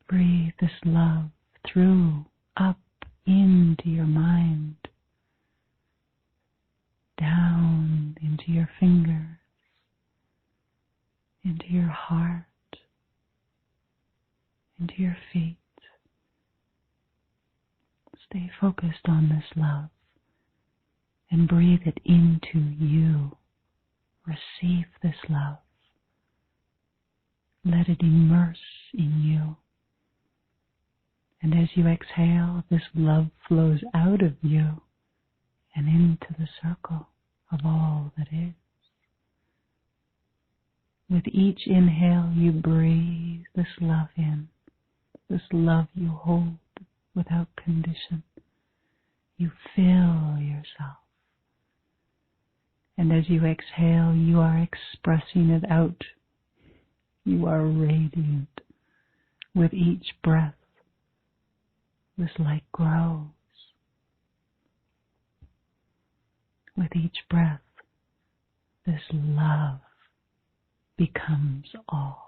Breathe this love through, up into your mind, down into your fingers, into your heart, into your feet. Stay focused on this love and breathe it into you. Receive this love. Let it immerse in you. And as you exhale, this love flows out of you and into the circle of all that is. With each inhale, you breathe this love in, this love you hold without condition. You fill yourself. And as you exhale, you are expressing it out. You are radiant. With each breath, this light grows. With each breath, this love becomes all.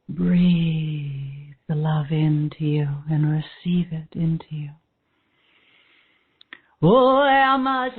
Breathe the love into you and receive it into you. Oh, am I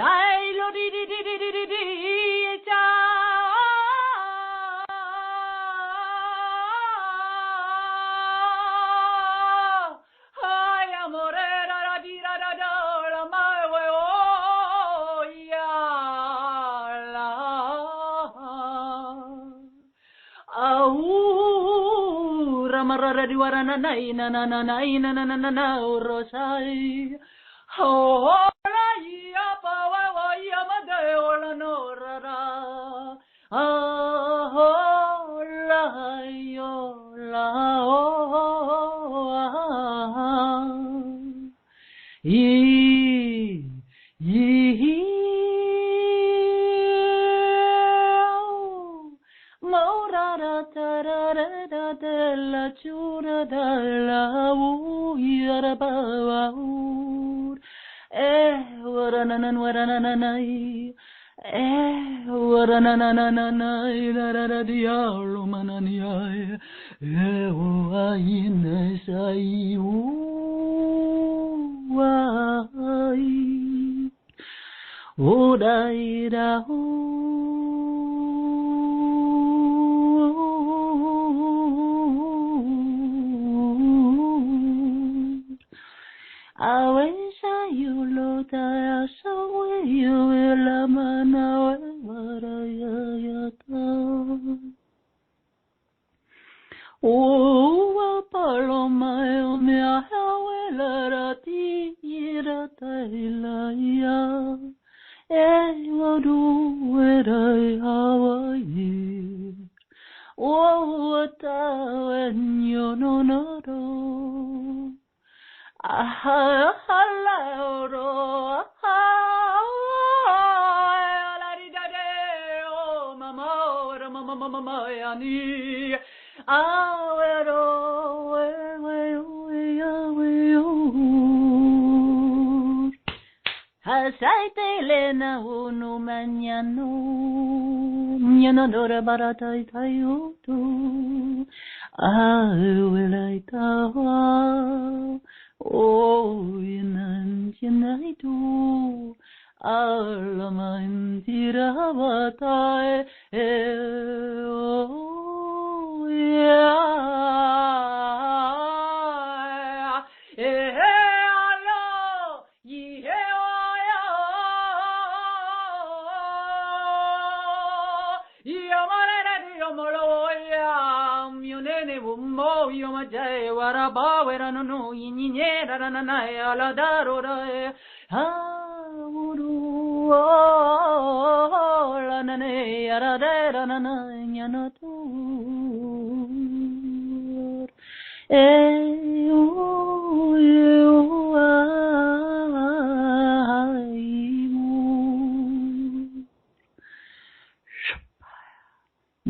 Ramarara diwarana nai na na na nai na na na na na rosai ho la ya pa wa ya ma de ola no ra ho la yo la la chura da la uyara baur warananai waranananai la dialo mananiai o aina sai o dai da I wish you looked at so you will amana warayata. Oh, paloma me hawela ti ira tailaya. Wadu wera hawaii. Oh, when you no no. Elena unu mañana mañana dora barata itayutu awelaitawa oh yananjanaitu alamantirawatae oh yeah yo majay waraba werano no yinye rana na ala darora uru la nane ara rana na nyana tu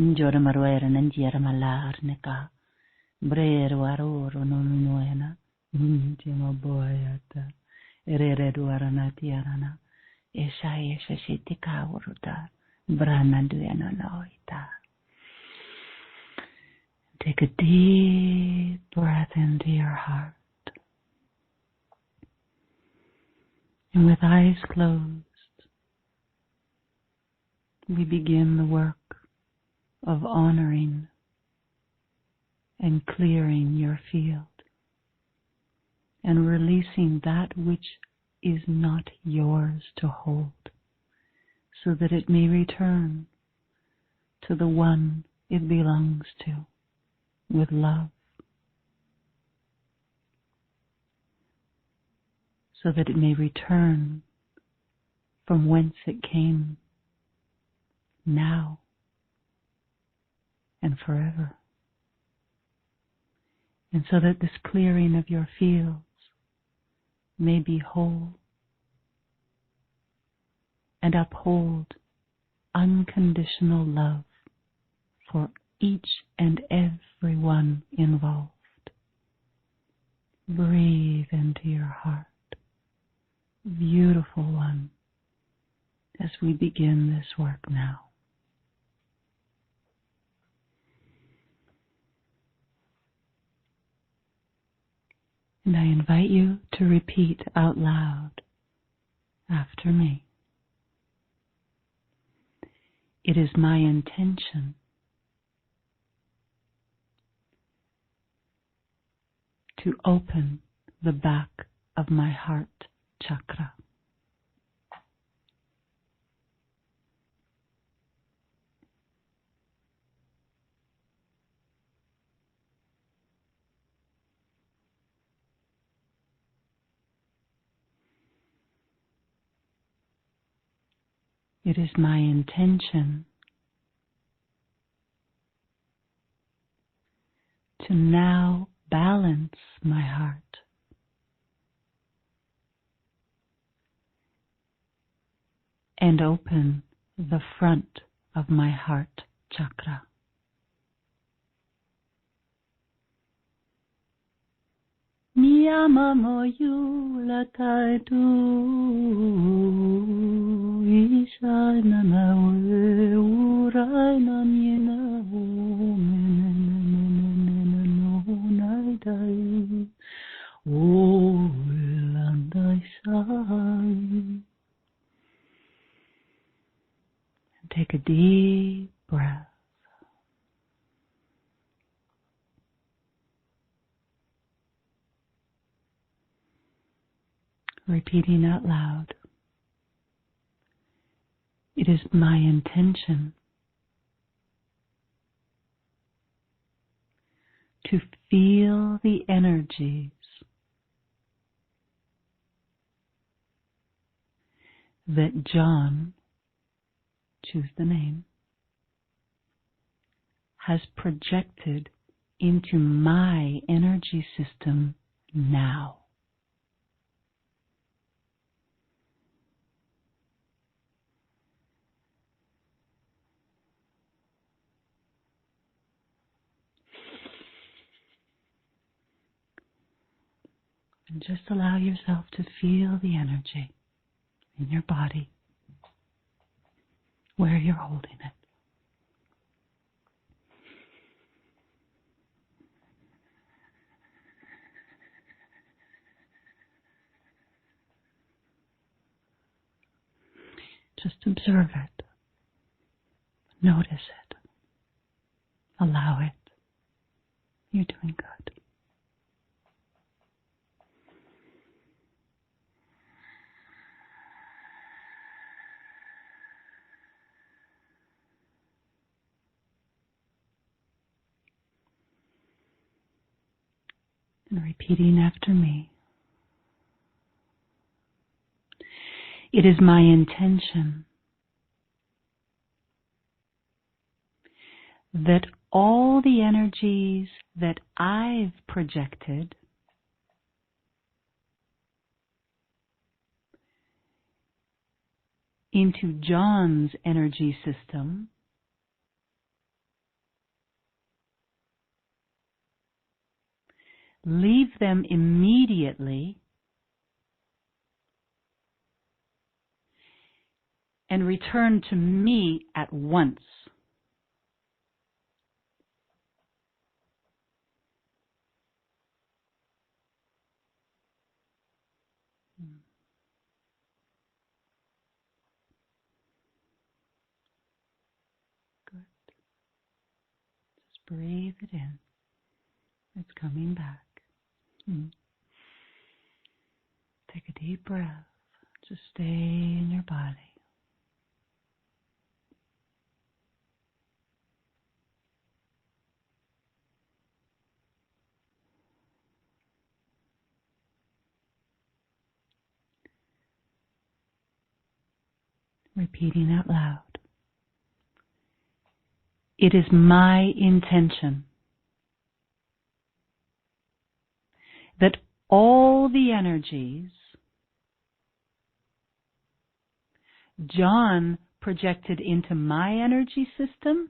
Njora maruera nanjera malar neka Brer waroro no nuena, njema boyata, Erereduaranatiarana. Esha esha shitika waruta. Branaduana noita. Take a deep breath into your heart. And with eyes closed, we begin the work of honoring and clearing your field and releasing that which is not yours to hold, so that it may return to the one it belongs to with love, so that it may return from whence it came now and forever. And so that this clearing of your fields may be whole and uphold unconditional love for each and every one involved. Breathe into your heart, beautiful one, as we begin this work now. And I invite you to repeat out loud after me. It is my intention to open the back of my heart chakra. It is my intention to now balance my heart and open the front of my heart chakra. Miyama moyu lataidu ishana nawe urai namina no naidai o landai sai. Take a deep breath. Repeating out loud. It is my intention to feel the energies that John, choose the name, has projected into my energy system now. And just allow yourself to feel the energy in your body, where you're holding it. Just observe it. Notice it. Allow it. You're doing good. And repeating after me. It is my intention that all the energies that I've projected into John's energy system leave them immediately and return to me at once. Good. Just breathe it in. It's coming back. Take a deep breath. Just stay in your body. Repeating out loud. It is my intention that all the energies John projected into my energy system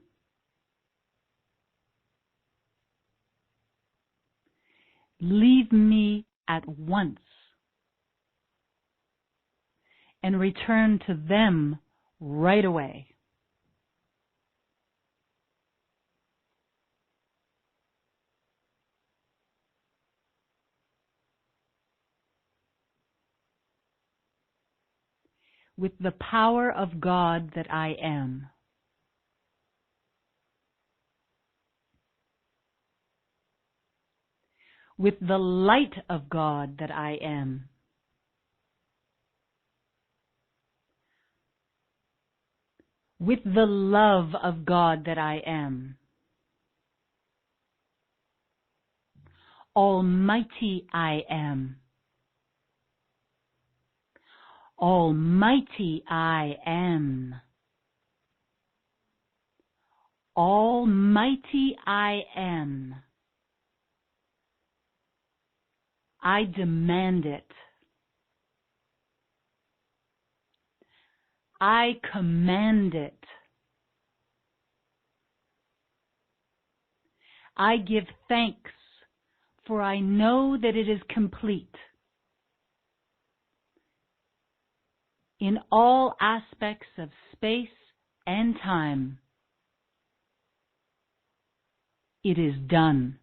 leave me at once and return to them right away. With the power of God that I am. With the light of God that I am. With the love of God that I am. Almighty I am. Almighty I am. Almighty I am. I demand it. I command it. I give thanks, for I know that it is complete. In all aspects of space and time, it is done.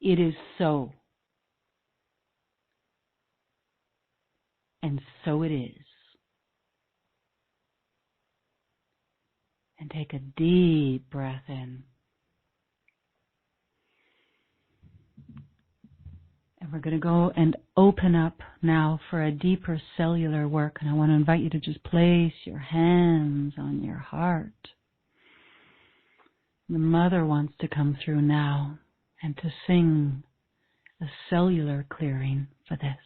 It is so. And so it is. And take a deep breath in. And we're going to go and open up now for a deeper cellular work. And I want to invite you to just place your hands on your heart. The mother wants to come through now and to sing a cellular clearing for this.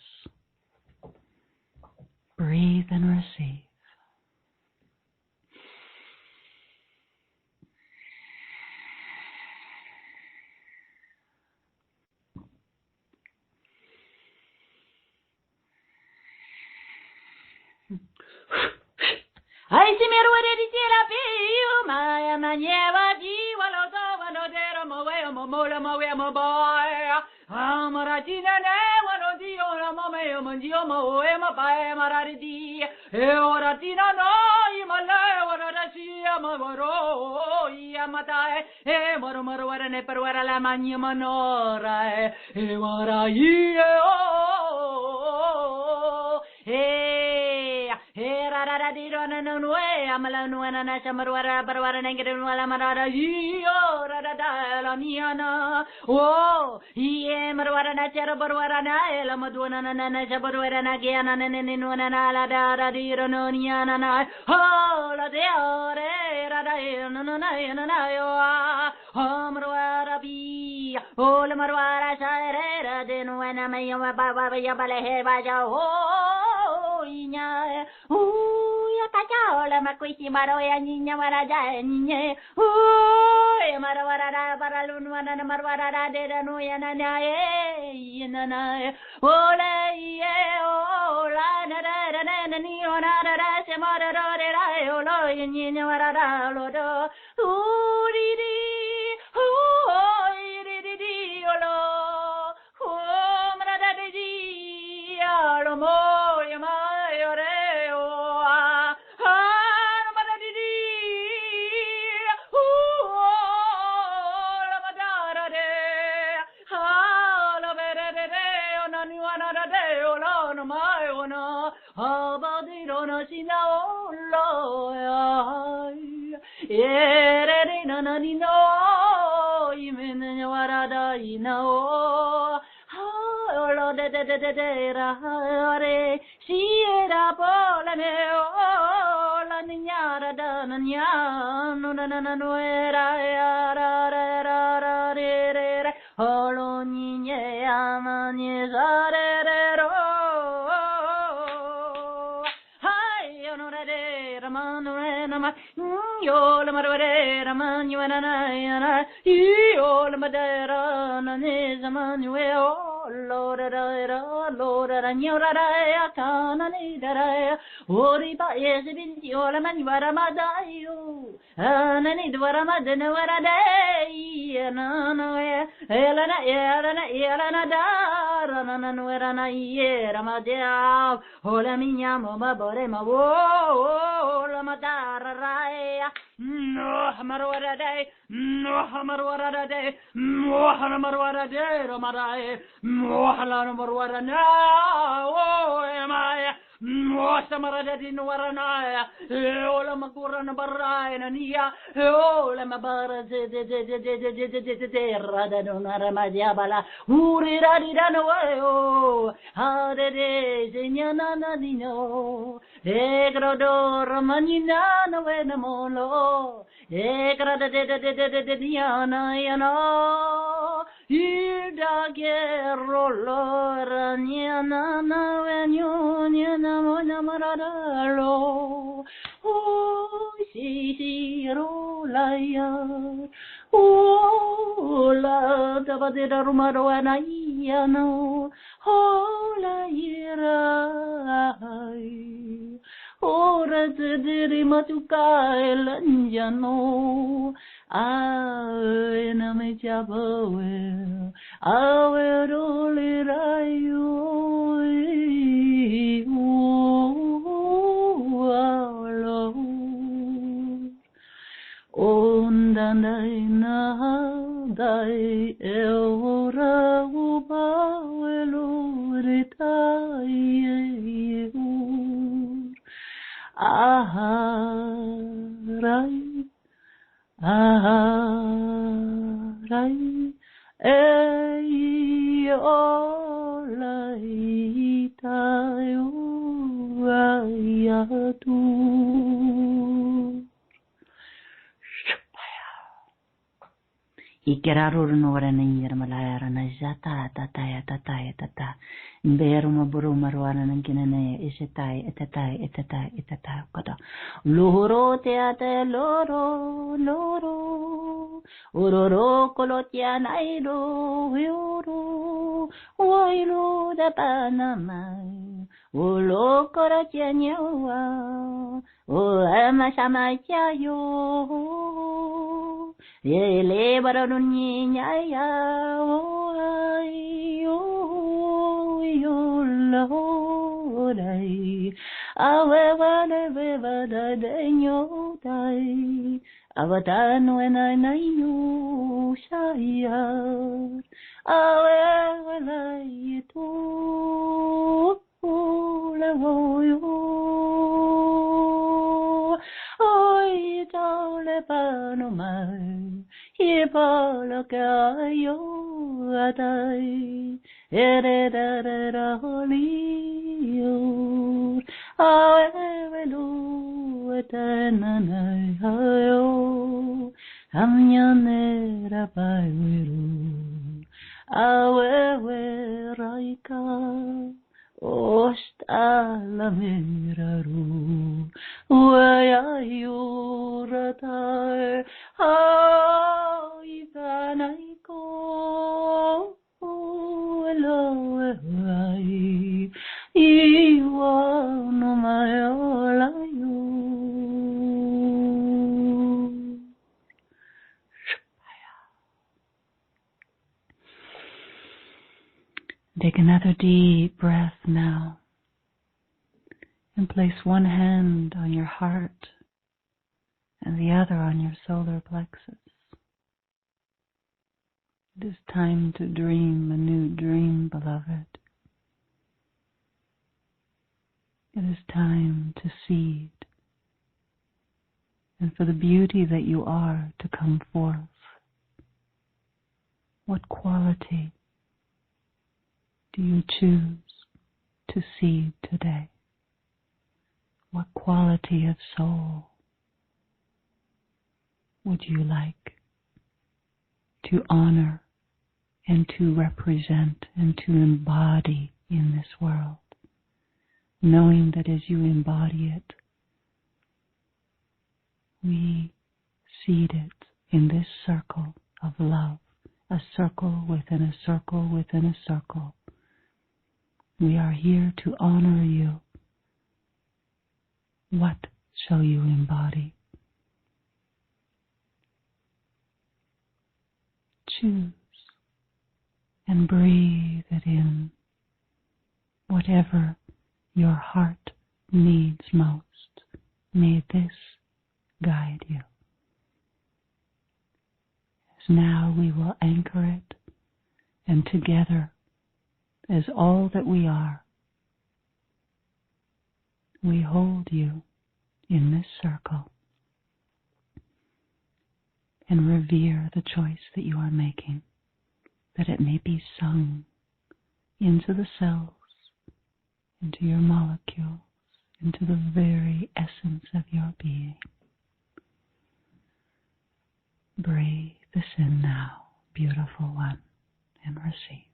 Breathe and receive. Ai si merore di tira piu ma maneva di walo do wano dero mo we mo boy amara di ne wano di ora mo me mo di mo we mo ba mara di e ora di no I ma le ora da si ma waro I amata e moro wara ne per wara la magni manora e wara I ra ra ra di ro na no we amala no na na chamarwara barwara ne ngere wala marara io ra ra da la niana o ie marwara na chara barwara na la maduna na na chabarwara na ge na ne ne no na la da ra di ro no niana na ho la de ore ra da no no na yo marwara bi o la marwara sa ra de no na me yo ba ba ya bale he ba ja ho inya ya ta la ma qui maro ya niña maraja niñe marawara para lunwana na marwara de no ya na na ole ye ola na na ni ona ra se mara ra olo niña marara lo do ri di olo marada de di alo mo ya ma ore no mai ona abadiro na sinaolo ere na na ni no imene warada inao lo de ra re si era pola me la niña da niña no na na no era ra ra ra ra re re holo niñe ama ni re re ro hai no re re ramano re nama yo la marware raman yo na na yo la madera na ne zaman yo Lord, Lord, Nyora, Kana, Nidara, Ori by Yola Manvara Madayu, Anani Dwaramadana Day, Nana, Elena Dara, Nana, Yera Madea, Hola Minyama, Borema, Wola Madara Raya. No Hamarwara day, no Hamarwara day, no Hamarwara day, Romarai, no Halamarwara now, oh, am I? No Samaradin Waranaya, Ola Makurana Baraya, Nia, Ola Mabara, Radadona Madiabala, Uri Radidano, how the days in Yanana Dino, Egrodor Manina, no Venamolo, Egrada de Diana, Yana, Ida Guerrero, Niana, Venunia. Namaralo, oh, si, rolaya, oh, la tabadera rumaro anayano, oh, la ira, oh, ratediri matuka elanjano, ay, na me chabawe, awe rolirayo. Ondandai na dai eora uba eluritai aharai aharai ei olai tai ayatu. Ikerarur no rana yermalaya rana jata tata beruma buruma ruana nankinane isetai etata kata loro teate loro uroro kolotiana ido yoro oilo da panama ulo koratianyawa o ama sama yo ele baronunya ya yo lorai awe vada denyo dai avatan when I know shaya awe lai tu le voyo oi tole panomai Ipala kayo atay ereda holiyo awelu etananay hayo amnyanera pairu awewe raika Osta la miraru, waya yuratai, ikanayko, eloai, iwa no mayolayo. Take another deep breath now and place one hand on your heart and the other on your solar plexus. It is time to dream a new dream, beloved. It is time to seed and for the beauty that you are to come forth. What quality do you choose to seed today? What quality of soul would you like to honor and to represent and to embody in this world, knowing that as you embody it, we seed it in this circle of love, a circle within a circle within a circle. We are here to honor you. What shall you embody? Choose and breathe it in, whatever your heart needs most. May this guide you. As now we will anchor it, and together, as all that we are, we hold you in this circle and revere the choice that you are making, that it may be sung into the cells, into your molecules, into the very essence of your being. Breathe this in now, beautiful one, and receive.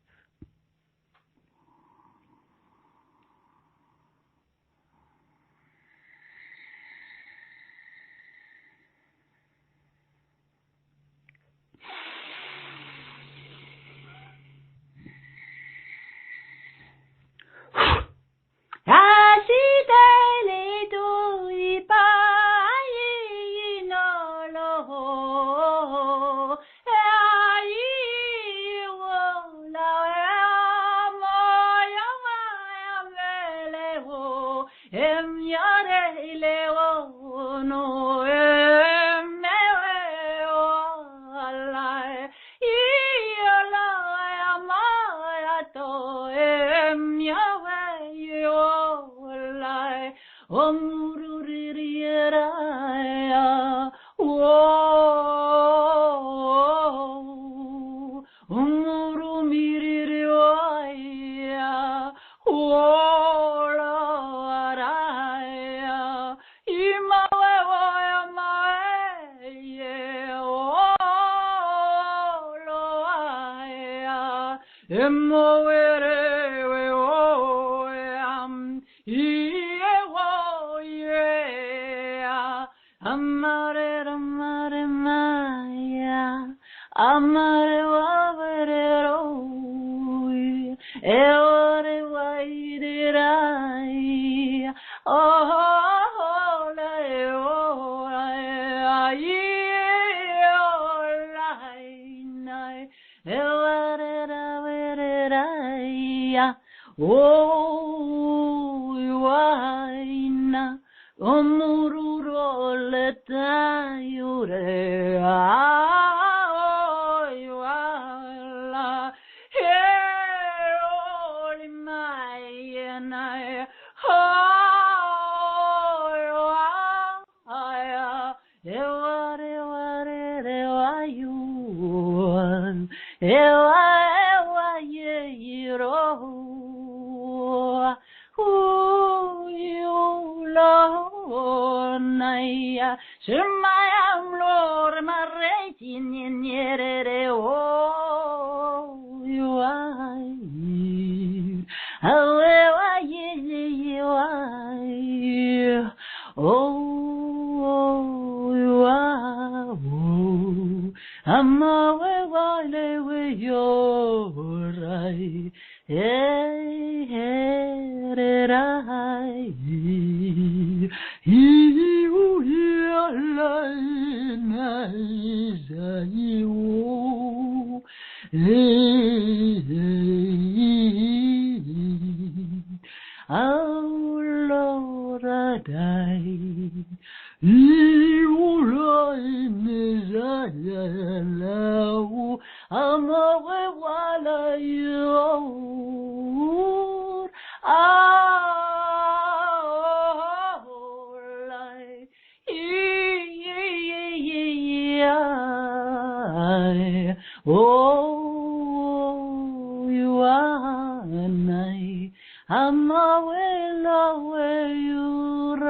Amawela weyurai.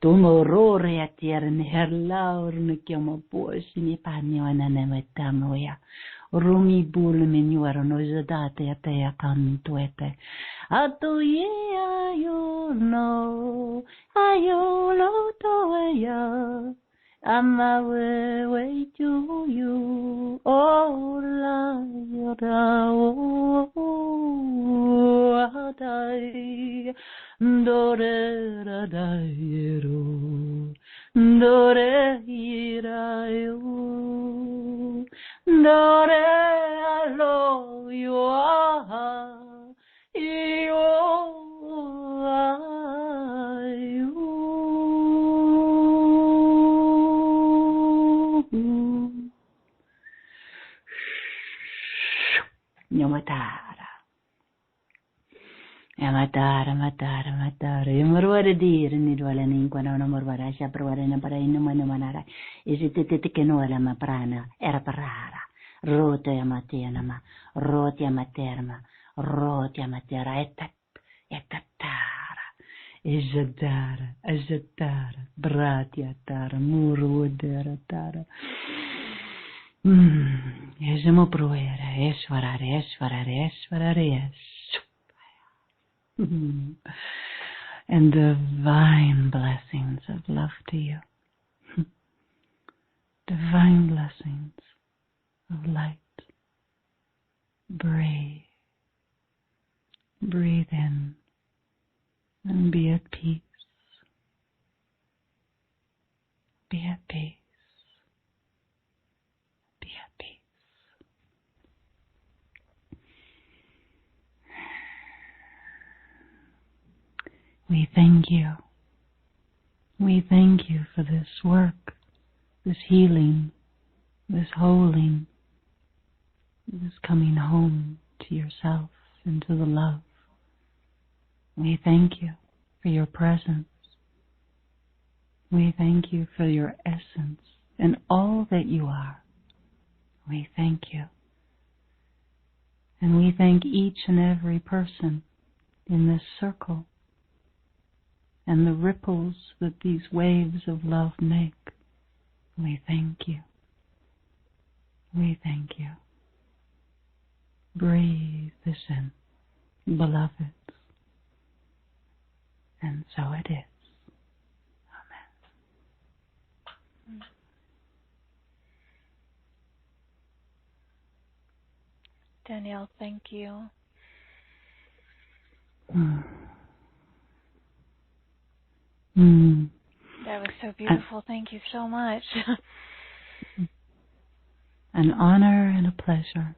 Tumorore atierni herlaur ni kiama posi ni paniwana na metamoya. Rumi bul menyuara no zadate ate akantuete. Atu ye ayulo toya. Amawe way to you, oh la yada oh adai dore radairu dore irayu dore alo you Matara. Yamurwara dir nidwala ninkwana na murwara sha prwara na para inumana manara. Isititike no ala maprana era parara. Rota yamatenama, rota yamaterma, rota yamatera etatara. Ajatara, bratiatara, murudera tara. Ejamo proera, esvarare. And divine blessings of love to you. Divine blessings of light. Breathe in and be at peace. Be at peace. Be at peace. We thank you. We thank you for this work, this healing, this holding, this coming home to yourself and to the love. We thank you for your presence. We thank you for your essence and all that you are. We thank you. And we thank each and every person in this circle and the ripples that these waves of love make. We thank you. We thank you. Breathe this in, beloveds. And so it is. Amen. Danielle, thank you. That was so beautiful. Thank you so much. An honor and a pleasure.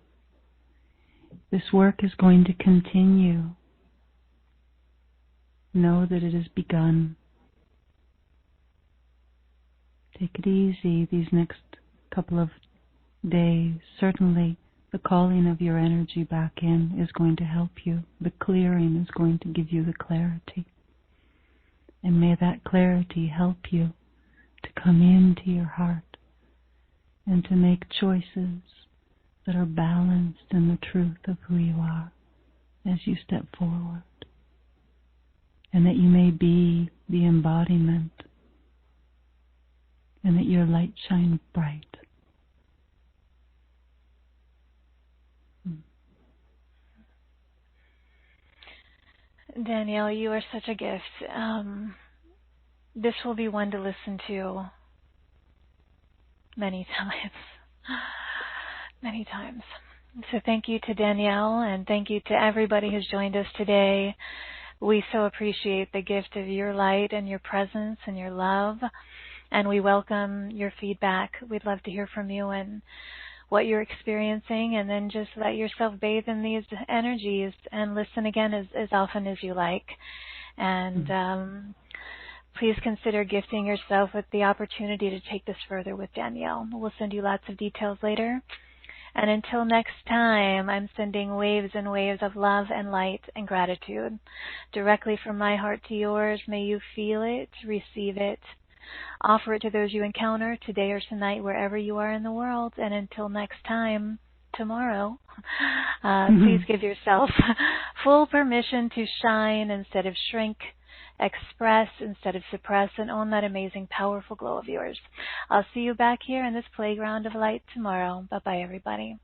This work is going to continue. Know that it has begun. Take it easy these next couple of days. Certainly the calling of your energy back in is going to help you. The clearing is going to give you the clarity. And may that clarity help you to come into your heart and to make choices that are balanced in the truth of who you are as you step forward. And that you may be the embodiment and that your light shine bright. Danielle, you are such a gift. This will be one to listen to many times. Many times. So thank you to Danielle, and thank you to everybody who's joined us today. We so appreciate the gift of your light and your presence and your love, and we welcome your feedback. We'd love to hear from you and what you're experiencing, and then just let yourself bathe in these energies and listen again as often as you like. And please consider gifting yourself with the opportunity to take this further with Danielle. We'll send you lots of details later. And until next time, I'm sending waves and waves of love and light and gratitude directly from my heart to yours. May you feel it, receive it, offer it to those you encounter today or tonight, wherever you are in the world. And until next time, tomorrow. Please give yourself full permission to shine instead of shrink, express instead of suppress, and own that amazing, powerful glow of yours. I'll see you back here in this playground of light tomorrow. Bye-bye, everybody.